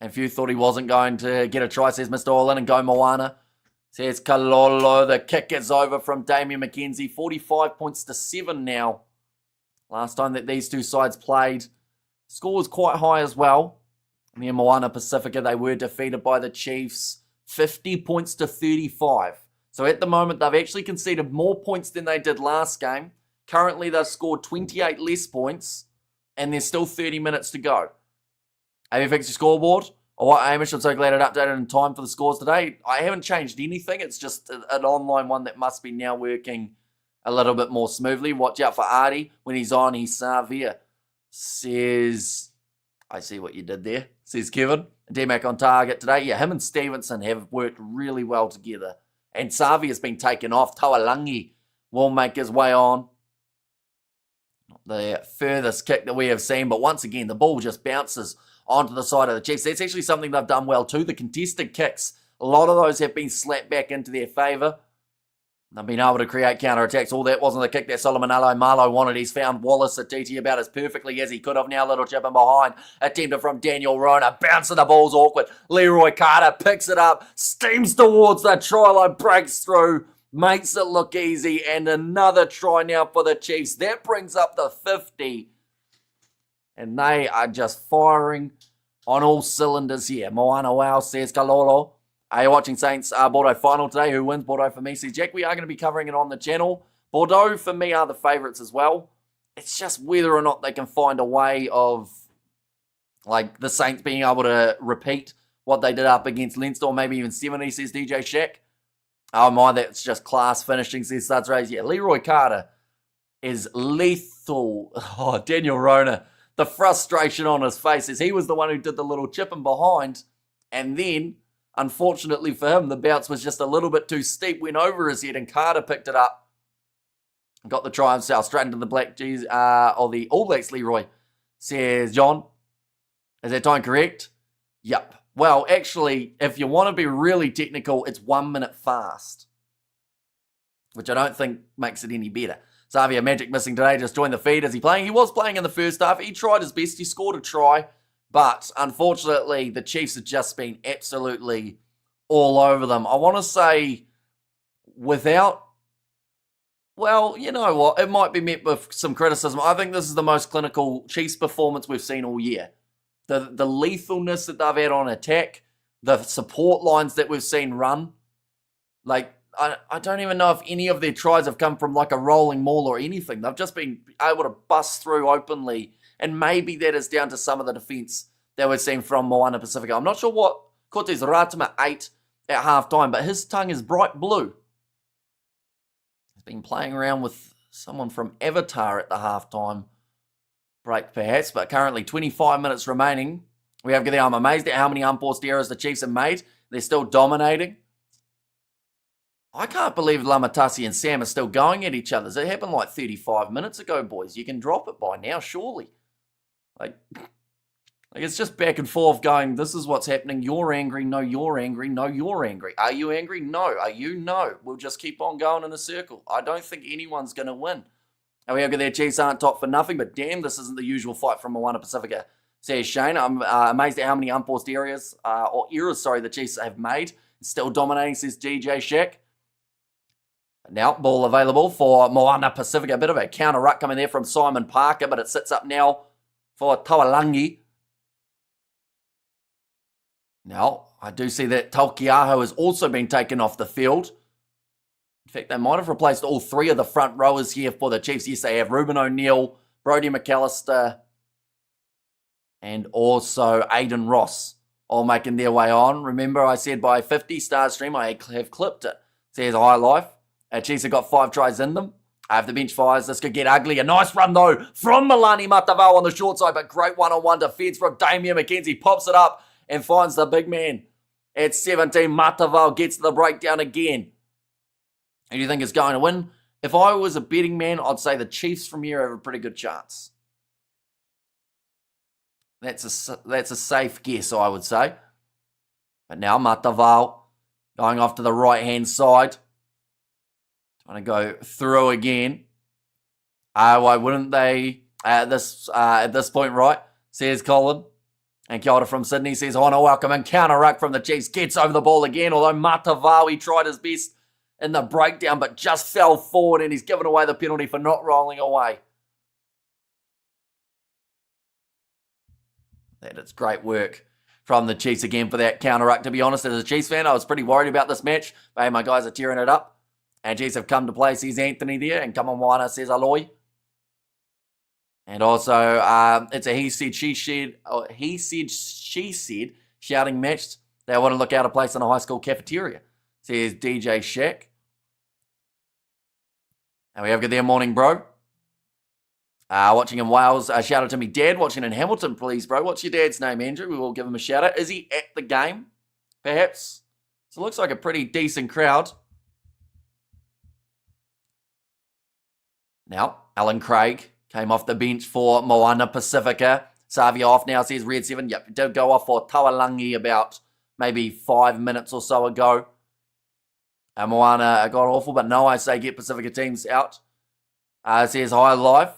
A: And few thought he wasn't going to get a try, says Mr. Orlin, and go Moana. Says Kalolo, the kick is over from Damien McKenzie. 45 points to 7 now. Last time that these two sides played, score was quite high as well. Near Moana Pasifika, they were defeated by the Chiefs, 50 points to 35. So at the moment, they've actually conceded more points than they did last game. Currently, they've scored 28 less points, and there's still 30 minutes to go. Have you fixed your scoreboard? Or what, Hamish? I'm so glad it updated in time for the scores today. I haven't changed anything. It's just an online one that must be now working a little bit more smoothly. Watch out for Artie. When he's on, he's Savia. Says, I see what you did there, says Kevin. D-Mac on target today. Yeah, him and Stevenson have worked really well together. And Savi has been taken off. Tawalangi will make his way on. The furthest kick that we have seen. But once again, the ball just bounces onto the side of the Chiefs. That's actually something they've done well too. The contested kicks, a lot of those have been slapped back into their favour. They've been able to create counter-attacks. All that wasn't the kick that Solomon Malo wanted. He's found Wallace Atiti about as perfectly as he could have. Now little chip in behind. Attempted from Daniel Rona. Bouncing the ball's awkward. Leroy Carter picks it up. Steams towards the try line. Breaks through. Makes it look easy. And another try now for the Chiefs. That brings up the 50. And they are just firing on all cylinders here. Moana wow, says Kalolo. Are you watching Saints Bordeaux final today? Who wins? Bordeaux for me, says Jack. We are going to be covering it on the channel. Bordeaux for me are the favourites as well. It's just whether or not they can find a way of, like, the Saints being able to repeat what they did up against Leinster, or maybe even 70, says DJ Shack. Oh my, that's just class finishing, says Suds Rays. Yeah, Leroy Carter is lethal. Oh, Daniel Rona, the frustration on his face is he was the one who did the little chip in behind, and then, unfortunately for him, the bounce was just a little bit too steep, went over his head, and Carter picked it up. Got the try himself, straight into the Black G's, or the All Blacks. Leroy says, John, is that time correct? Yep. Well, actually, if you want to be really technical, it's 1 minute fast, which I don't think makes it any better. Xavier Magic missing today, just joined the feed. Is he playing? He was playing in the first half. He tried his best. He scored a try. But, unfortunately, the Chiefs have just been absolutely all over them. I want to say, without, well, you know what? It might be met with some criticism. I think this is the most clinical Chiefs performance we've seen all year. The lethalness that they've had on attack, the support lines that we've seen run. Like, I don't even know if any of their tries have come from like a rolling maul or anything. They've just been able to bust through openly. And maybe that is down to some of the defence that we're seeing from Moana Pasifika. I'm not sure what Cortez Ratama ate at halftime, but his tongue is bright blue. He's been playing around with someone from Avatar at the halftime break, perhaps, but currently 25 minutes remaining. We have I'm amazed at how many unforced errors the Chiefs have made. They're still dominating. I can't believe Lamatasi and Sam are still going at each other. It happened like 35 minutes ago, boys. You can drop it by now, surely. Like it's just back and forth going, this is what's happening. You're angry. No, you're angry. No, you're angry. Are you angry? No. Are you? No. We'll just keep on going in a circle. I don't think anyone's going to win. And we have their Chiefs aren't top for nothing, but damn, this isn't the usual fight from Moana Pasifika, says Shane. I'm amazed at how many unforced errors the Chiefs have made. Still dominating, says DJ Shack. Now, ball available for Moana Pasifika. A bit of a counter ruck coming there from Simon Parker, but it sits up now for Tawalangi. Now, I do see that Taukiaho has also been taken off the field. In fact, they might have replaced all three of the front rowers here for the Chiefs. Yes, they have Ruben O'Neill, Brodie McAllister, and also Aiden Ross all making their way on. Remember, I said by 50 star stream, I have clipped it. Says High Life. Chiefs have got 5 tries in them. If the bench fires, this could get ugly. A nice run, though, from Milani Matavao on the short side, but great one-on-one defense from Damien McKenzie. Pops it up and finds the big man at 17. Matavao gets the breakdown again. Who do you think is going to win? If I was a betting man, I'd say the Chiefs from here have a pretty good chance. That's a safe guess, I would say. But now Matavao going off to the right-hand side. Trying to go through again. Why wouldn't they at this point, right? Says Colin. And kia ora from Sydney says, oh no, welcome in. Counter ruck from the Chiefs. Gets over the ball again, although Matavawi tried his best in the breakdown, but just fell forward, and he's given away the penalty for not rolling away. That is great work from the Chiefs again for that counter ruck. To be honest, as a Chiefs fan, I was pretty worried about this match. But hey, my guys are tearing it up. And Chiefs have come to play, says Anthony there. And come on, Moana, says Aloy. And also, it's a he said, she said, shouting match. They want to look out of place in a high school cafeteria, says DJ Shack. And we have good there, morning, bro. Watching in Wales. Shout out to me dad. Watching in Hamilton, please, bro. What's your dad's name, Andrew? We will give him a shout out. Is he at the game? Perhaps. So it looks like a pretty decent crowd. Now, Alan Craig came off the bench for Moana Pasifika. Savia off now, says Red 7. Yep, did go off for Tawalangi about maybe 5 minutes or so ago. Moana got awful, but no, I say get Pacifica teams out. Says High Life.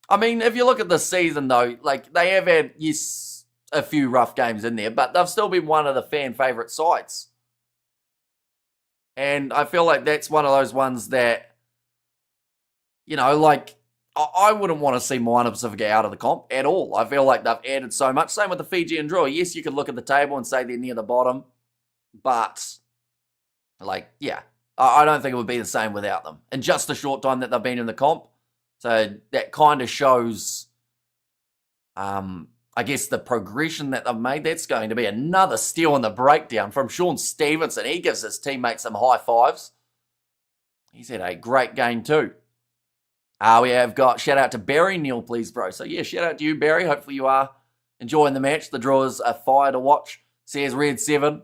A: I mean, if you look at this season, though, like, they have had, yes, a few rough games in there, but they've still been one of the fan favourite sides. And I feel like that's one of those ones that, you know, like, I wouldn't want to see Moana Pasifika out of the comp at all. I feel like they've added so much. Same with the Fiji and Draw. Yes, you could look at the table and say they're near the bottom, but, like, yeah, I don't think it would be the same without them. In just the short time that they've been in the comp. So that kind of shows, I guess, the progression that they've made. That's going to be another steal in the breakdown from Sean Stevenson. He gives his teammates some high fives. He's had a great game too. We have got, shout out to Barry Neal, please, bro. So, yeah, shout out to you, Barry. Hopefully you are enjoying the match. The draws are fire to watch. Says Red 7.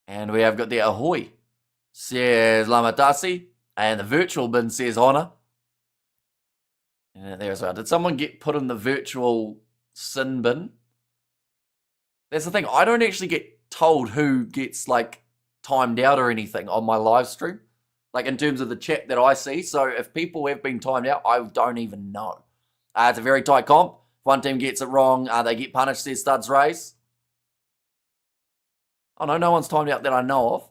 A: And we have got the Ahoy. Says Lamatasi. And the virtual bin says Honor. And there as well. Did someone get put in the virtual sin bin? That's the thing. I don't actually get told who gets, like, timed out or anything on my live stream. Like, in terms of the chat that I see. So, if people have been timed out, I don't even know. It's a very tight comp. If one team gets it wrong, they get punished, says Studs Rays. Oh, no, no one's timed out that I know of.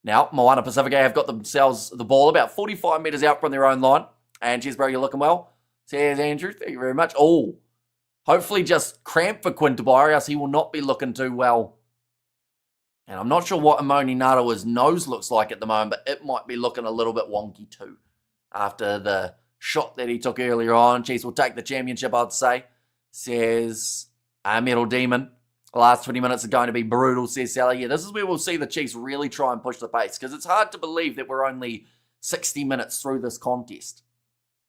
A: Now, Moana Pasifika have got themselves the ball about 45 metres out from their own line. And cheers, bro, you're looking well. Says Andrew, thank you very much. Oh, hopefully just cramp for Quintabari, else he will not be looking too well. And I'm not sure what Amoni Narawa's nose looks like at the moment, but it might be looking a little bit wonky too. After the shot that he took earlier on. Chiefs will take the championship, I'd say. Says Metal Demon. The last 20 minutes are going to be brutal, says Sally. Yeah, this is where we'll see the Chiefs really try and push the pace. Because it's hard to believe that we're only 60 minutes through this contest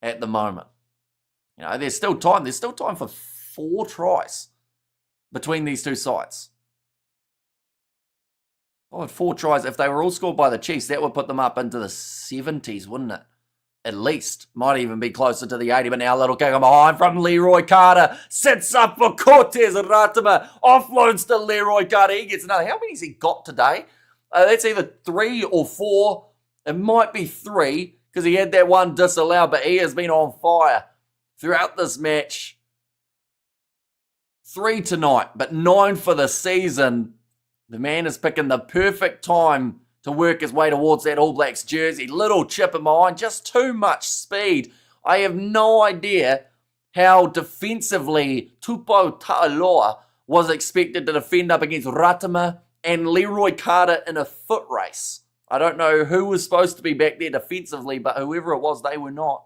A: at the moment. You know, there's still time. There's still time for 4 tries between these two sides. Oh, 4 tries. If they were all scored by the Chiefs, that would put them up into the 70s, wouldn't it? At least. Might even be closer to the 80. But now a little kick on behind from Leroy Carter. Sets up for Cortez Ratima. Offloads to Leroy Carter. He gets another. How many has he got today? That's either 3 or 4. It might be 3 because he had that one disallowed. But he has been on fire throughout this match. 3 tonight, but 9 for the season. The man is picking the perfect time to work his way towards that All Blacks jersey. Little chip in behind, just too much speed. I have no idea how defensively Tupo Ta'aloa was expected to defend up against Ratima and Leroy Carter in a foot race. I don't know who was supposed to be back there defensively, but whoever it was, they were not.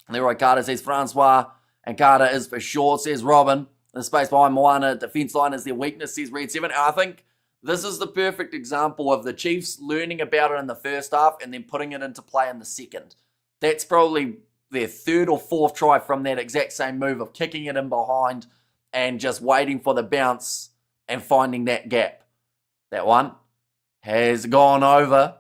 A: Leroy Carter says Francois, and Carter is for sure, says Robin. The space behind Moana defense line is their weakness, says Red 7. And I think this is the perfect example of the Chiefs learning about it in the first half and then putting it into play in the second. That's probably their 3rd or 4th try from that exact same move of kicking it in behind and just waiting for the bounce and finding that gap. That one has gone over,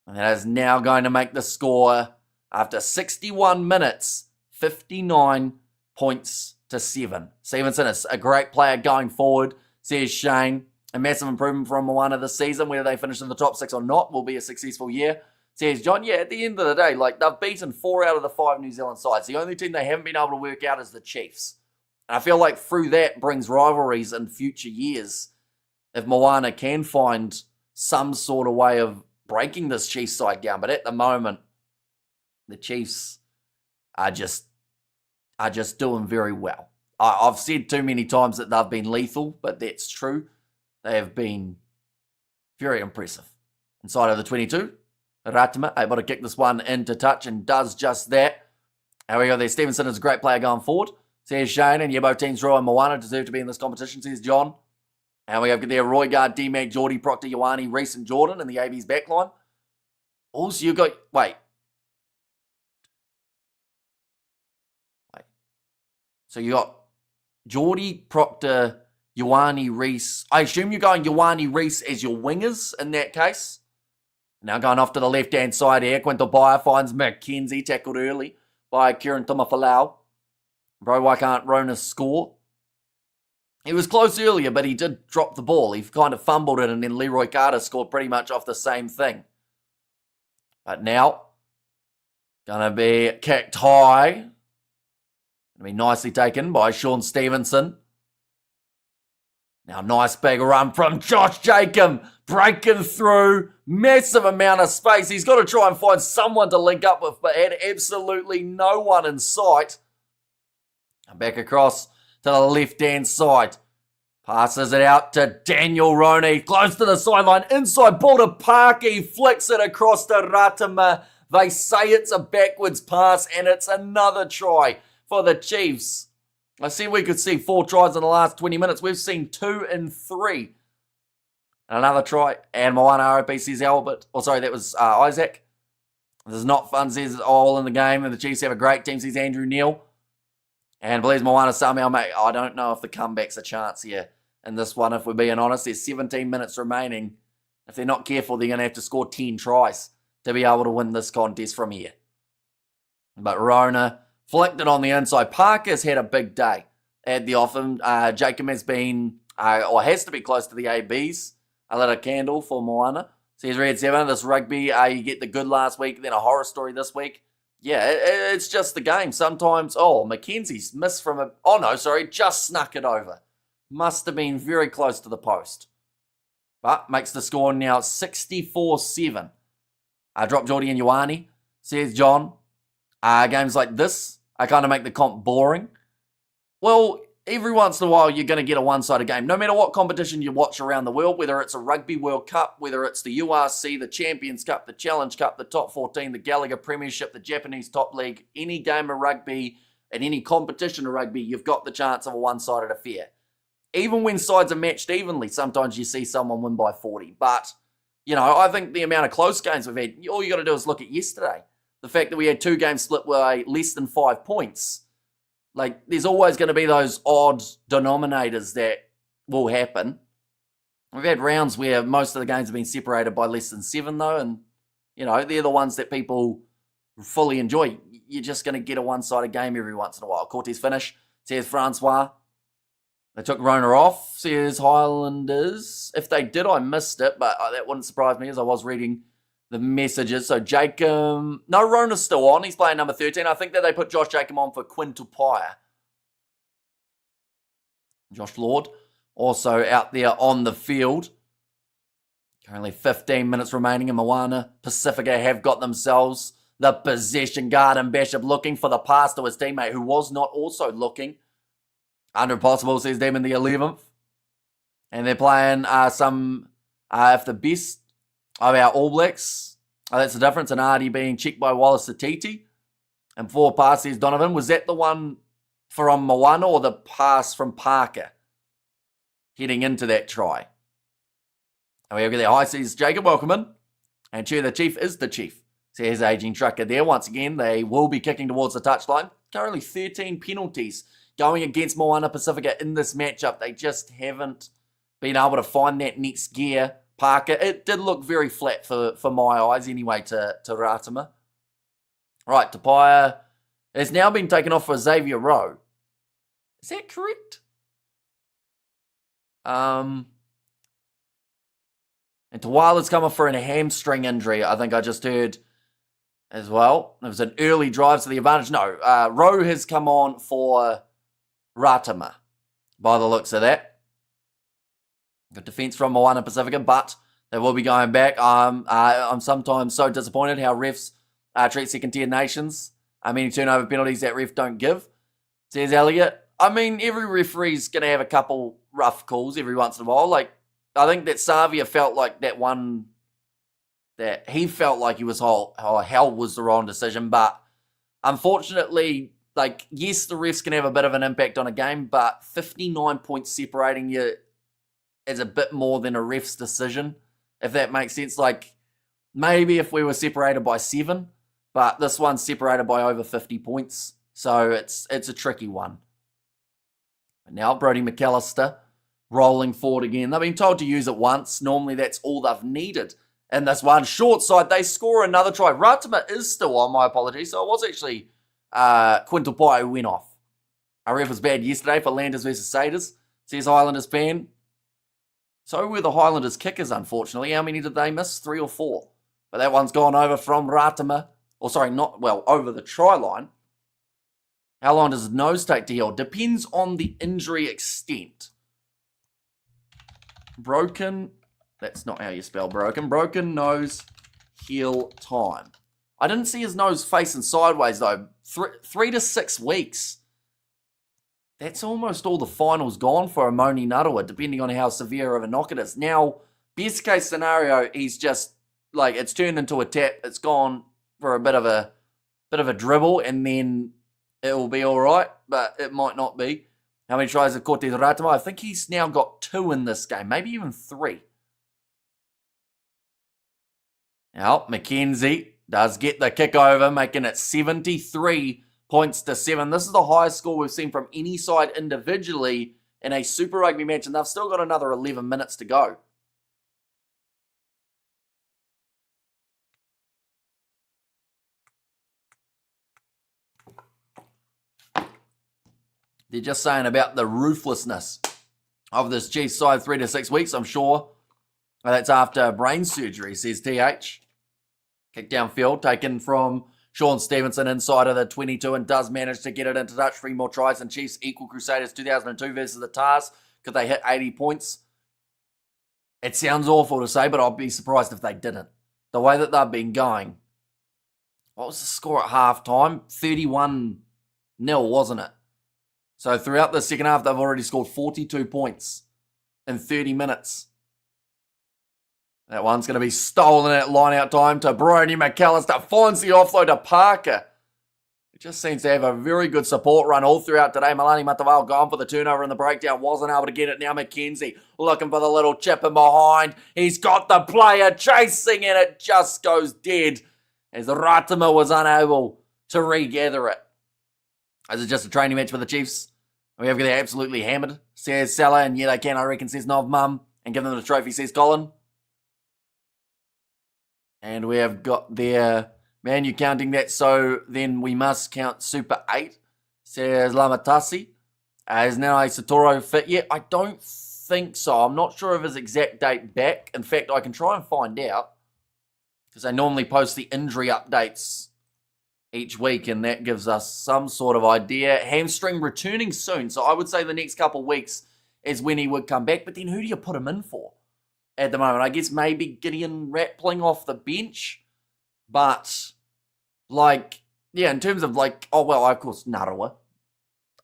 A: and that is now going to make the score after 61 minutes, 59 points to 7. Stevenson is a great player going forward, says Shane. A massive improvement from Moana this season. Whether they finish in the top 6 or not will be a successful year, says John. Yeah, at the end of the day, like, they've beaten 4 out of the 5 New Zealand sides. The only team they haven't been able to work out is the Chiefs. And I feel like through that brings rivalries in future years. If Moana can find some sort of way of breaking this Chiefs side down. But at the moment, the Chiefs are just doing very well. I've said too many times that they've been lethal, but that's true. They have been very impressive. Inside of the 22, Ratima able to kick this one into touch and does just that. Here we go there. Stevenson is a great player going forward, says Shane, and both teams, Roy and Moana, deserve to be in this competition, says John. And we have there Roy Guard, D-Mac, Geordie, Proctor, Ioane, Reese and Jordan in the AB's backline. Also, you got, wait. So you got Geordie, Proctor, Ioane, Reese. I assume you're going Ioane, Reese as your wingers in that case. Now going off to the left-hand side here. Quinto Baia finds McKenzie, tackled early by Kieran Tumafalau. Bro, why can't Rona score? He was close earlier, but he did drop the ball. He kind of fumbled it, and then Leroy Carter scored pretty much off the same thing. But now, going to be kicked high. Going to be nicely taken by Sean Stevenson. Now, nice big run from Josh Jacob, breaking through, massive amount of space. He's got to try and find someone to link up with, but had absolutely no one in sight. And back across to the left-hand side. Passes it out to Daniel Roney, close to the sideline, inside ball to Parker, he flicks it across to Ratima. They say it's a backwards pass, and it's another try for the Chiefs. I said we could see 4 tries in the last 20 minutes. We've seen 2 and 3. Another try, and Moana ROP says Albert. Oh, sorry, that was Isaac. There's not fun, says all in the game, and the Chiefs have a great team, says Andrew Neal. And believes Moana somehow, mate. I don't know if the comeback's a chance here in this one, if we're being honest. There's 17 minutes remaining. If they're not careful, they're going to have to score 10 tries to be able to win this contest from here. But Rona flicked it on the inside. Parker's had a big day at the offing. Jacob has been, or has to be close to the ABs. I lit a candle for Moana. Says Red 7, this rugby, you get the good last week, then a horror story this week. Yeah, it's just the game. Sometimes, Mackenzie's missed from just snuck it over. Must have been very close to the post. But makes the score now 64-7. Drop Geordie and Ioane, says John. Games like this, I kind of make the comp boring. Well, every once in a while, you're going to get a one-sided game. No matter what competition you watch around the world, whether it's a Rugby World Cup, whether it's the URC, the Champions Cup, the Challenge Cup, the Top 14, the Gallagher Premiership, the Japanese Top League, any game of rugby and any competition of rugby, you've got the chance of a one-sided affair. Even when sides are matched evenly, sometimes you see someone win by 40. But, I think the amount of close games we've had, all you got to do is look at yesterday. The fact that we had 2 games split by less than 5 points. Like, there's always going to be those odd denominators that will happen. We've had rounds where most of the games have been separated by less than 7, though, and, they're the ones that people fully enjoy. You're just going to get a one-sided game every once in a while. Cortez finish, says Francois. They took Rona off, says Highlanders. If they did, I missed it, but that wouldn't surprise me as I was reading the messages. So Jacob, no, Rona's still on. He's playing number 13. I think that they put Josh Jacob on for Quinn Tupaia. Josh Lord also out there on the field. Currently 15 minutes remaining, and Moana Pasifika have got themselves the possession. Garden Bishop looking for the pass to his teammate, who was not also looking. Under possible, says them in the 11th. And they're playing if the best of our All Blacks. That's the difference. And Artie being checked by Wallace Satiti. And 4 pass, says Donovan. Was that the one from Moana or the pass from Parker heading into that try? And we have the high, says Jacob, welcome in. And the Chief is the Chief, says Aging Trucker there. Once again, they will be kicking towards the touchline. Currently 13 penalties going against Moana Pasifika in this matchup. They just haven't been able to find that next gear. Parker, it did look very flat for my eyes anyway to Ratima. Right, Tupaia has now been taken off for Xavier Rowe. Is that correct? And Tawala's come off for a hamstring injury, I think I just heard as well. It was an early drive to the advantage. No, Rowe has come on for Ratima, by the looks of that. Good defence from Moana Pasifika, but they will be going back. I'm sometimes so disappointed how refs treat second-tier nations. Many turnover penalties that ref don't give, says Elliot. Every referee's going to have a couple rough calls every once in a while. Like, I think that Savia felt like that one, that he felt like he was hell was the wrong decision, but unfortunately, yes, the refs can have a bit of an impact on a game, but 59 points separating you is a bit more than a ref's decision, if that makes sense. Maybe if we were separated by 7, but this one's separated by over 50 points, so it's a tricky one. But now Brodie McAllister rolling forward again. They've been told to use it once. Normally that's all they've needed. And this one, short side, they score another try. Ratima is still on, my apologies. So it was actually Quinn Tupaia who went off. Our ref was bad yesterday for Landers versus Saders. says Highlanders fan. So were the Highlanders kickers, unfortunately. How many did they miss? 3 or 4. But that one's gone over from Ratama. Or sorry, over the try line. How long does his nose take to heal? Depends on the injury extent. Broken, that's not how you spell broken. Broken nose heal time. I didn't see his nose facing sideways though. 3 to 6 weeks. That's almost all the finals gone for Moni Narawa, depending on how severe of a knock it is. Now, best case scenario, he's just like it's turned into a tap. It's gone for a bit of a dribble, and then it will be all right, but it might not be. How many tries have Cortez Ratama? I think he's now got 2 in this game, maybe even 3. Now, McKenzie does get the kick over, making it 73 points to 7. This is the highest score we've seen from any side individually in a Super Rugby match, and they've still got another 11 minutes to go. They're just saying about the ruthlessness of this Chiefs side, 3 to 6 weeks, I'm sure. That's after brain surgery, says TH. Kick downfield, taken from Sean Stevenson inside of the 22 and does manage to get it into touch. 3 more tries and Chiefs equal Crusaders 2002 versus the Tars. Could they hit 80 points? It sounds awful to say, but I'll be surprised if they didn't. The way that they've been going. What was the score at half-time? 31-0, wasn't it? So throughout the second half, they've already scored 42 points in 30 minutes. That one's going to be stolen at line-out time to Brody McAllister. Finds the offload to Parker. It just seems to have a very good support run all throughout today. Malani Matawao gone for the turnover in the breakdown. Wasn't able to get it. Now McKenzie looking for the little chip in behind. He's got the player chasing and it just goes dead as Ratama was unable to regather it. Is it just a training match for the Chiefs? We have got absolutely hammered, says Salah, and yeah, they can, I reckon, says Nov Mum, and give them the trophy, says Colin. And we have got their, man, you're counting that, so then we must count Super 8, says Lamatasi. Is now a Satoro fit yet? I don't think so. I'm not sure of his exact date back. In fact, I can try and find out, because they normally post the injury updates each week, and that gives us some sort of idea. Hamstring returning soon, so I would say the next couple of weeks is when he would come back, but then who do you put him in for at the moment? I guess maybe Gideon Rappling off the bench, but, like, yeah, in terms of, like, oh, well, of course, Narawa,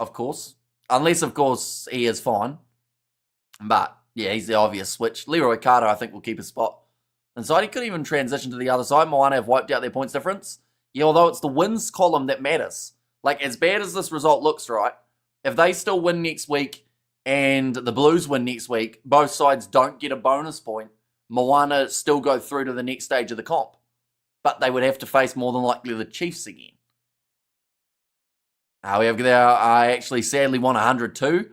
A: of course, unless, of course, he is fine, but, yeah, he's the obvious switch. Leroy Carter, I think, will keep his spot inside. He could even transition to the other side. Moana have wiped out their points difference. Yeah, although it's the wins column that matters. Like, as bad as this result looks, right, if they still win next week and the Blues win next week, both sides don't get a bonus point. Moana still go through to the next stage of the comp. But they would have to face more than likely the Chiefs again. We have there, I actually sadly want 100 too,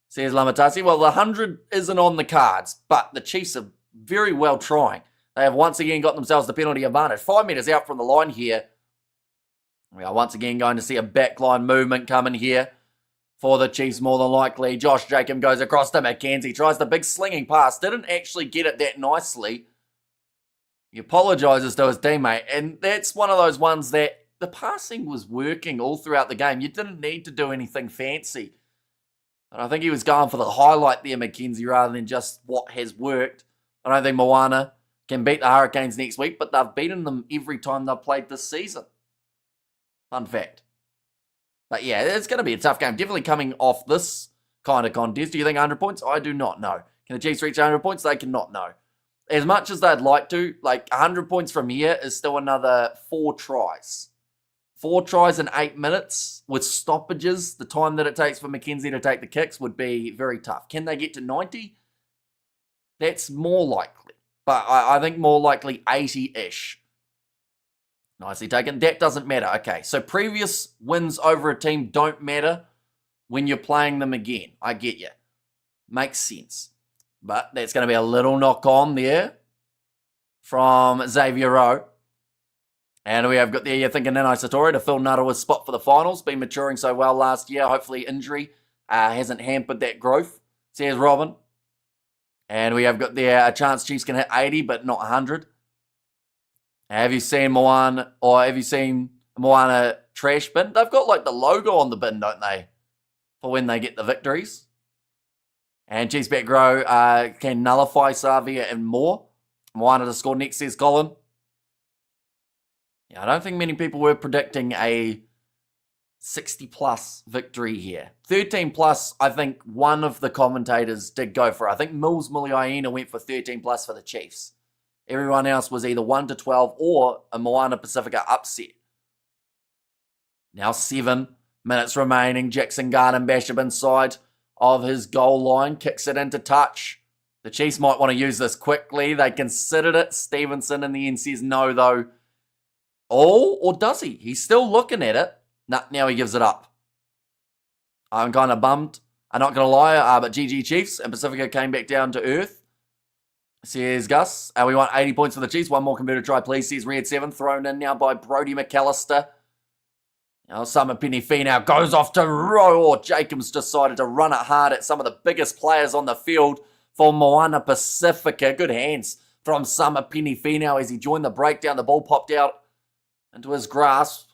A: says Lamatasi. Well, the 100 isn't on the cards, but the Chiefs are very well trying. They have once again got themselves the penalty advantage. 5 metres out from the line here. We are once again going to see a backline movement coming here for the Chiefs more than likely. Josh Jacob goes across to McKenzie. Tries the big slinging pass. Didn't actually get it that nicely. He apologises to his teammate. And that's one of those ones that the passing was working all throughout the game. You didn't need to do anything fancy. And I think he was going for the highlight there, McKenzie, rather than just what has worked. I don't think Moana can beat the Hurricanes next week, but they've beaten them every time they've played this season. Fun fact. But yeah, it's going to be a tough game. Definitely coming off this kind of contest. Do you think 100 points? I do not know. Can the Chiefs reach 100 points? They cannot know. As much as they'd like to, like 100 points from here is still another 4 tries. 4 tries in 8 minutes with stoppages. The time that it takes for McKenzie to take the kicks would be very tough. Can they get to 90? That's more likely. But I think more likely 80-ish. Nicely taken. That doesn't matter. Okay, so previous wins over a team don't matter when you're playing them again. I get you. Makes sense. But that's going to be a little knock on there from Xavier Rowe. And we have got there, you're thinking, Nano Satori to fill Narawa's spot for the finals. Been maturing so well last year. Hopefully injury hasn't hampered that growth. says Robin. And we have got there a chance Chiefs can hit 80, but not 100. Have you seen Moana, or have you seen Moana trash bin? They've got like the logo on the bin, don't they? For when they get the victories. And Chiefs back row can nullify Savia and more. Moana to score next, says Colin. Yeah, I don't think many people were predicting a 60-plus victory here. 13-plus, I think one of the commentators did go for it. I think Mills Muliaina went for 13-plus for the Chiefs. Everyone else was either 1-12 or a Moana Pasifika upset. Now 7 minutes remaining. Jackson Garden Basham inside of his goal line. Kicks it into touch. The Chiefs might want to use this quickly. They considered it. Stevenson in the end says no, though. Oh, or does he? He's still looking at it. Nah, now he gives it up. I'm kind of bummed. I'm not going to lie, but GG Chiefs and Pacifica came back down to earth. Says Gus. We want 80 points for the Chiefs. One more converted try, please. Says Red 7. Thrown in now by Brodie McAllister. Now Summer Penny Finau goes off to row. Or Jacobs decided to run it hard at some of the biggest players on the field for Moana Pasifika. Good hands from Summer Penny Finau as he joined the breakdown. The ball popped out into his grasp.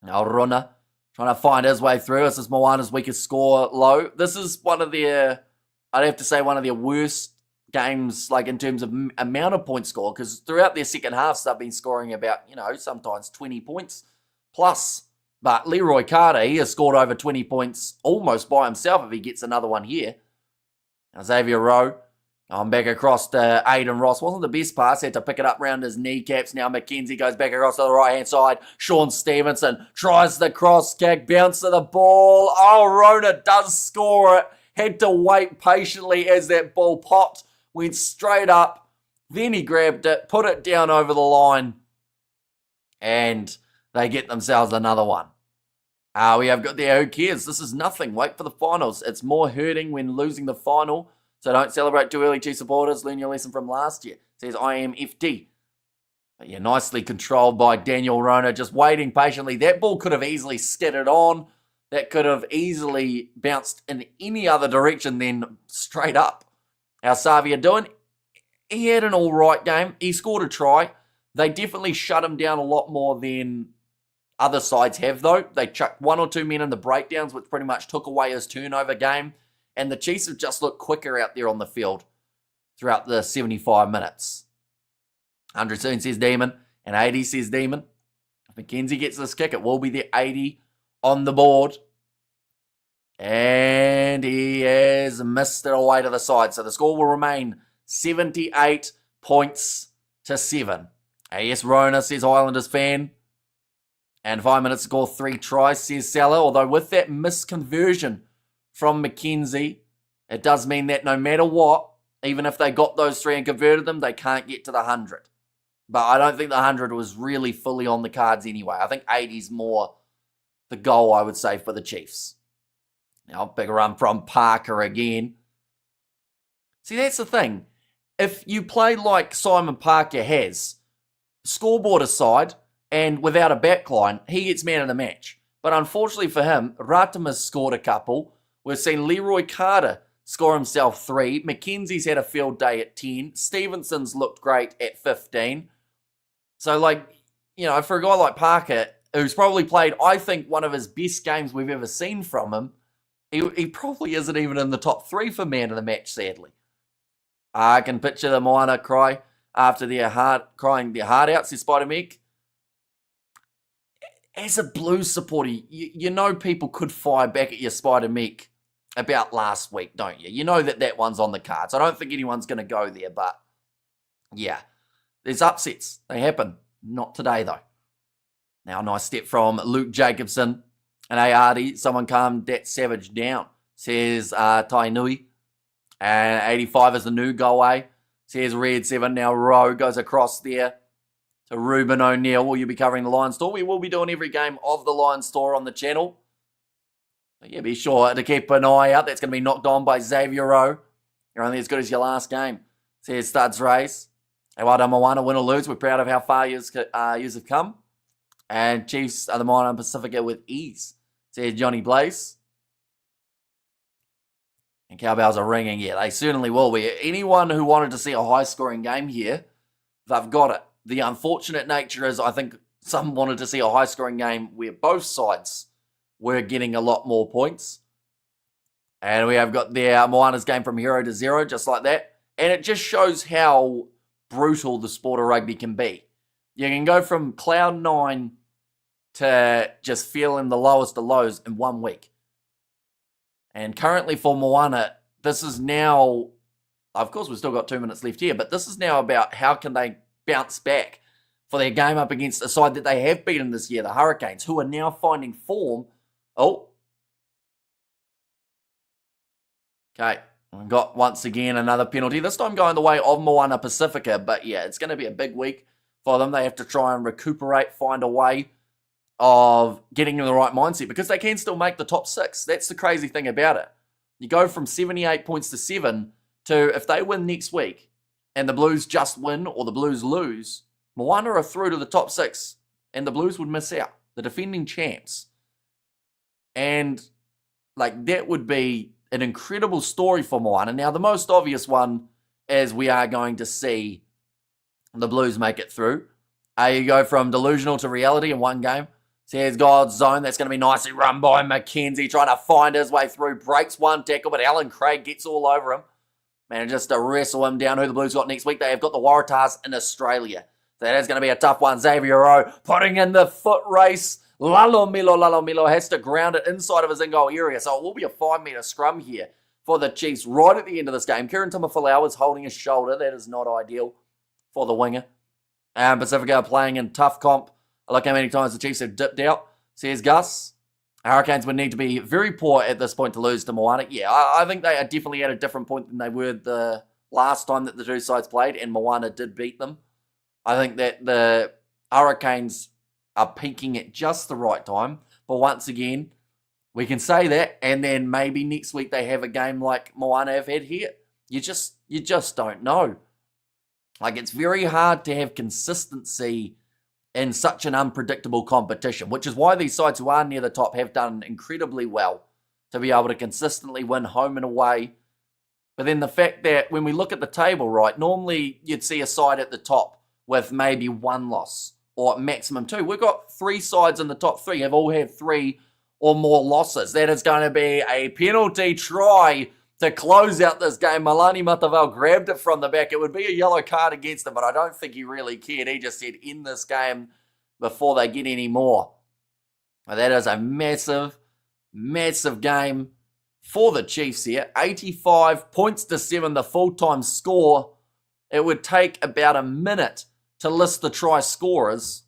A: Now Runa trying to find his way through. This is Moana's weakest score low. This is one of their, I'd have to say, one of their worst games, like in terms of amount of points scored, because throughout their second halves, they've been scoring about, sometimes 20 points plus. But Leroy Carter, he has scored over 20 points almost by himself if he gets another one here. Now Xavier Rowe, I'm back across to Aiden Ross. Wasn't the best pass. Had to pick it up round his kneecaps. Now McKenzie goes back across to the right-hand side. Sean Stevenson tries the cross kick. Bounce to the ball. Oh, Rona does score it. Had to wait patiently as that ball popped. Went straight up. Then he grabbed it. Put it down over the line. And they get themselves another one. We have got there. Who cares? This is nothing. Wait for the finals. It's more hurting when losing the final. So don't celebrate too early, Chiefs supporters. Learn your lesson from last year. Says I am FD. But yeah, nicely controlled by Daniel Rona. Just waiting patiently. That ball could have easily skidded on. That could have easily bounced in any other direction than straight up. How's Savia doing? He had an all right game. He scored a try. They definitely shut him down a lot more than other sides have, though. They chucked 1 or 2 men in the breakdowns, which pretty much took away his turnover game. And the Chiefs have just looked quicker out there on the field throughout the 75 minutes. 100 soon, says Demon. And 80, says Demon. If McKenzie gets this kick, it will be the 80 on the board. And he has missed it away to the side. So the score will remain 78 points to 7. Yes, Rona, says Islanders fan. And 5 minutes to score 3 tries, says Salah. Although with that misconversion from McKenzie, it does mean that no matter what, even if they got those 3 and converted them, they can't get to the 100. But I don't think the 100 was really fully on the cards anyway. I think 80 is more the goal, I would say, for the Chiefs. Now, big run from Parker again. See, that's the thing. If you play like Simon Parker has, scoreboard aside, and without a backline, he gets man of the match. But unfortunately for him, Ratima's scored a couple. We've seen Leroy Carter score himself 3. McKenzie's had a field day at 10. Stevenson's looked great at 15. So, for a guy like Parker, who's probably played, I think, one of his best games we've ever seen from him, he probably isn't even in the top 3 for man of the match, sadly. I can picture the Moana cry after crying their heart out, says Spider-Meg. As a Blues supporter, you know people could fire back at your Spider-Meg about last week, don't you? You know that one's on the cards. I don't think anyone's going to go there, but yeah, there's upsets. They happen. Not today, though. Now, a nice step from Luke Jacobson. And hey, Artie, someone calm that savage down, says Tai Nui. And 85 is the new goal, says Red 7. Now Rowe goes across there to Ruben O'Neill. Will you be covering the Lions Store? We will be doing every game of the Lions Store on the channel. So yeah, be sure to keep an eye out. That's going to be knocked on by Xavier Rowe. You're only as good as your last game, says Studs Race. Hey, well done, Moana. Win or lose, we're proud of how far you have come. And Chiefs are the Moana Pasifika with ease, says Johnny Blaze. And cowbells are ringing. Yeah, they certainly will be. Anyone who wanted to see a high-scoring game here, they've got it. The unfortunate nature is I think some wanted to see a high-scoring game where both sides were getting a lot more points. And we have got their Moana's game from 0 to 0, just like that. And it just shows how brutal the sport of rugby can be. You can go from cloud 9 to just feeling the lowest of lows in 1 week. And currently for Moana, this is now, of course we've still got 2 minutes left here, but this is now about how can they bounce back for their game up against a side that they have beaten this year, the Hurricanes, who are now finding form. Oh. Okay, we've got once again another penalty, this time going the way of Moana Pasifika, but yeah, it's going to be a big week for them. They have to try and recuperate, find a way of getting in the right mindset because they can still make the top 6. That's the crazy thing about it. You go from 78 points to 7 to if they win next week and the Blues just win or the Blues lose, Moana are through to the top 6 and the Blues would miss out, the defending champs. And like that would be an incredible story for Moana. Now the most obvious one is we are going to see the Blues make it through. You go from delusional to reality in 1 game. So here's God's zone. That's going to be nicely run by McKenzie, trying to find his way through. Breaks 1 tackle, but Alan Craig gets all over him. Man, just to wrestle him down. Who the Blues got next week? They have got the Waratahs in Australia. So that is going to be a tough one. Xavier O putting in the foot race. Lalomilo has to ground it inside of his in-goal area. So it will be a 5-metre scrum here for the Chiefs right at the end of this game. Kieran Tumafalau is holding his shoulder. That is not ideal for the winger. Pacifica playing in tough comp. Look how many times the Chiefs have dipped out. Says Gus. Hurricanes would need to be very poor at this point to lose to Moana. Yeah, I think they are definitely at a different point than they were the last time that the two sides played, and Moana did beat them. I think that the Hurricanes are peaking at just the right time. But once again, we can say that, and then maybe next week they have a game like Moana have had here. You just don't know. Like, it's very hard to have consistency in such an unpredictable competition, which is why these sides who are near the top have done incredibly well to be able to consistently win home and away. But then the fact that when we look at the table, right, normally you'd see a side at the top with maybe 1 loss or maximum 2. We've got 3 sides in the top 3 have all had 3 or more losses. That is going to be a penalty try to close out this game. Malani Mataval grabbed it from the back. It would be a yellow card against him, but I don't think he really cared. He just said, end this game before they get any more. Well, that is a massive, massive game for the Chiefs here. 85 points to 7, the full-time score. It would take about a minute to list the try scorers,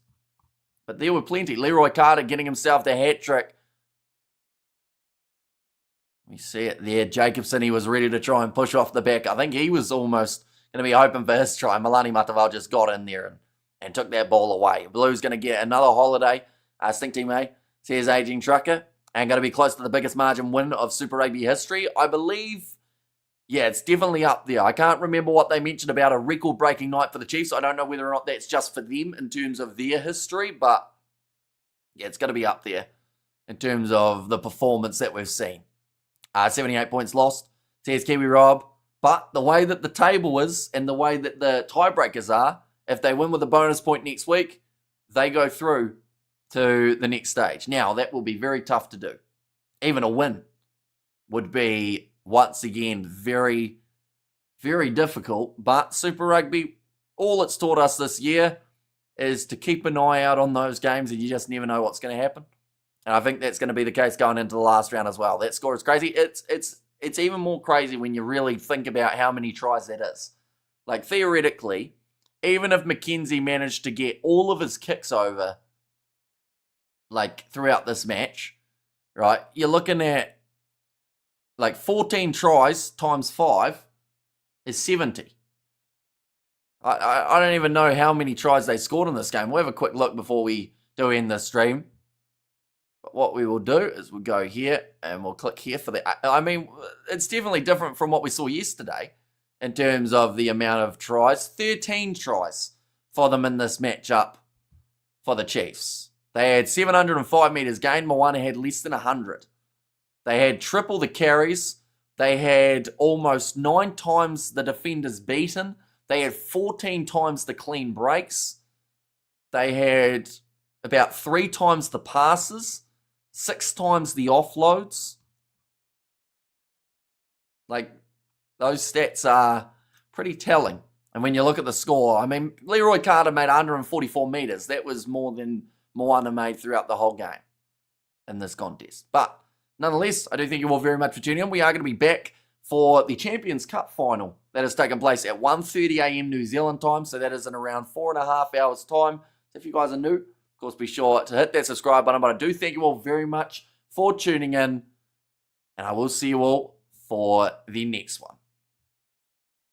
A: but there were plenty. Leroy Carter getting himself the hat-trick. We see it there. Jacobson, he was ready to try and push off the back. I think he was almost going to be hoping for his try. Malani Mataval just got in there and took that ball away. Blue's going to get another holiday. Stink Team A says Aging Trucker. And going to be close to the biggest margin win of Super Rugby history. I believe, yeah, it's definitely up there. I can't remember what they mentioned about a record-breaking night for the Chiefs. I don't know whether or not that's just for them in terms of their history. But, yeah, it's going to be up there in terms of the performance that we've seen. 78 points lost, says Kiwi Rob. But the way that the table is and the way that the tiebreakers are, if they win with a bonus point next week, they go through to the next stage. Now, that will be very tough to do. Even a win would be, once again, very, very difficult. But Super Rugby, all it's taught us this year is to keep an eye out on those games, and you just never know what's going to happen. And I think that's going to be the case going into the last round as well. That score is crazy. It's even more crazy when you really think about how many tries that is. Like, theoretically, even if McKenzie managed to get all of his kicks over, like, throughout this match, right, you're looking at, like, 14 tries times 5 is 70. I don't even know how many tries they scored in this game. We'll have a quick look before we do end the stream. But what we will do is we'll go here and we'll click here for the... I mean, it's definitely different from what we saw yesterday in terms of the amount of tries. 13 tries for them in this matchup for the Chiefs. They had 705 metres gained. Moana had less than 100. They had triple the carries. They had almost 9 times the defenders beaten. They had 14 times the clean breaks. They had about 3 times the passes, 6 times the offloads. Like, those stats are pretty telling. And when you look at the score, I mean, Leroy Carter made 144 metres. That was more than Moana made throughout the whole game in this contest. But nonetheless, I do thank you all very much for tuning in. We are going to be back for the Champions Cup final that has taken place at 1:30 a.m. New Zealand time. So that is in around 4.5 hours time. So if you guys are new, of course, be sure to hit that subscribe button. But I do thank you all very much for tuning in. And I will see you all for the next one.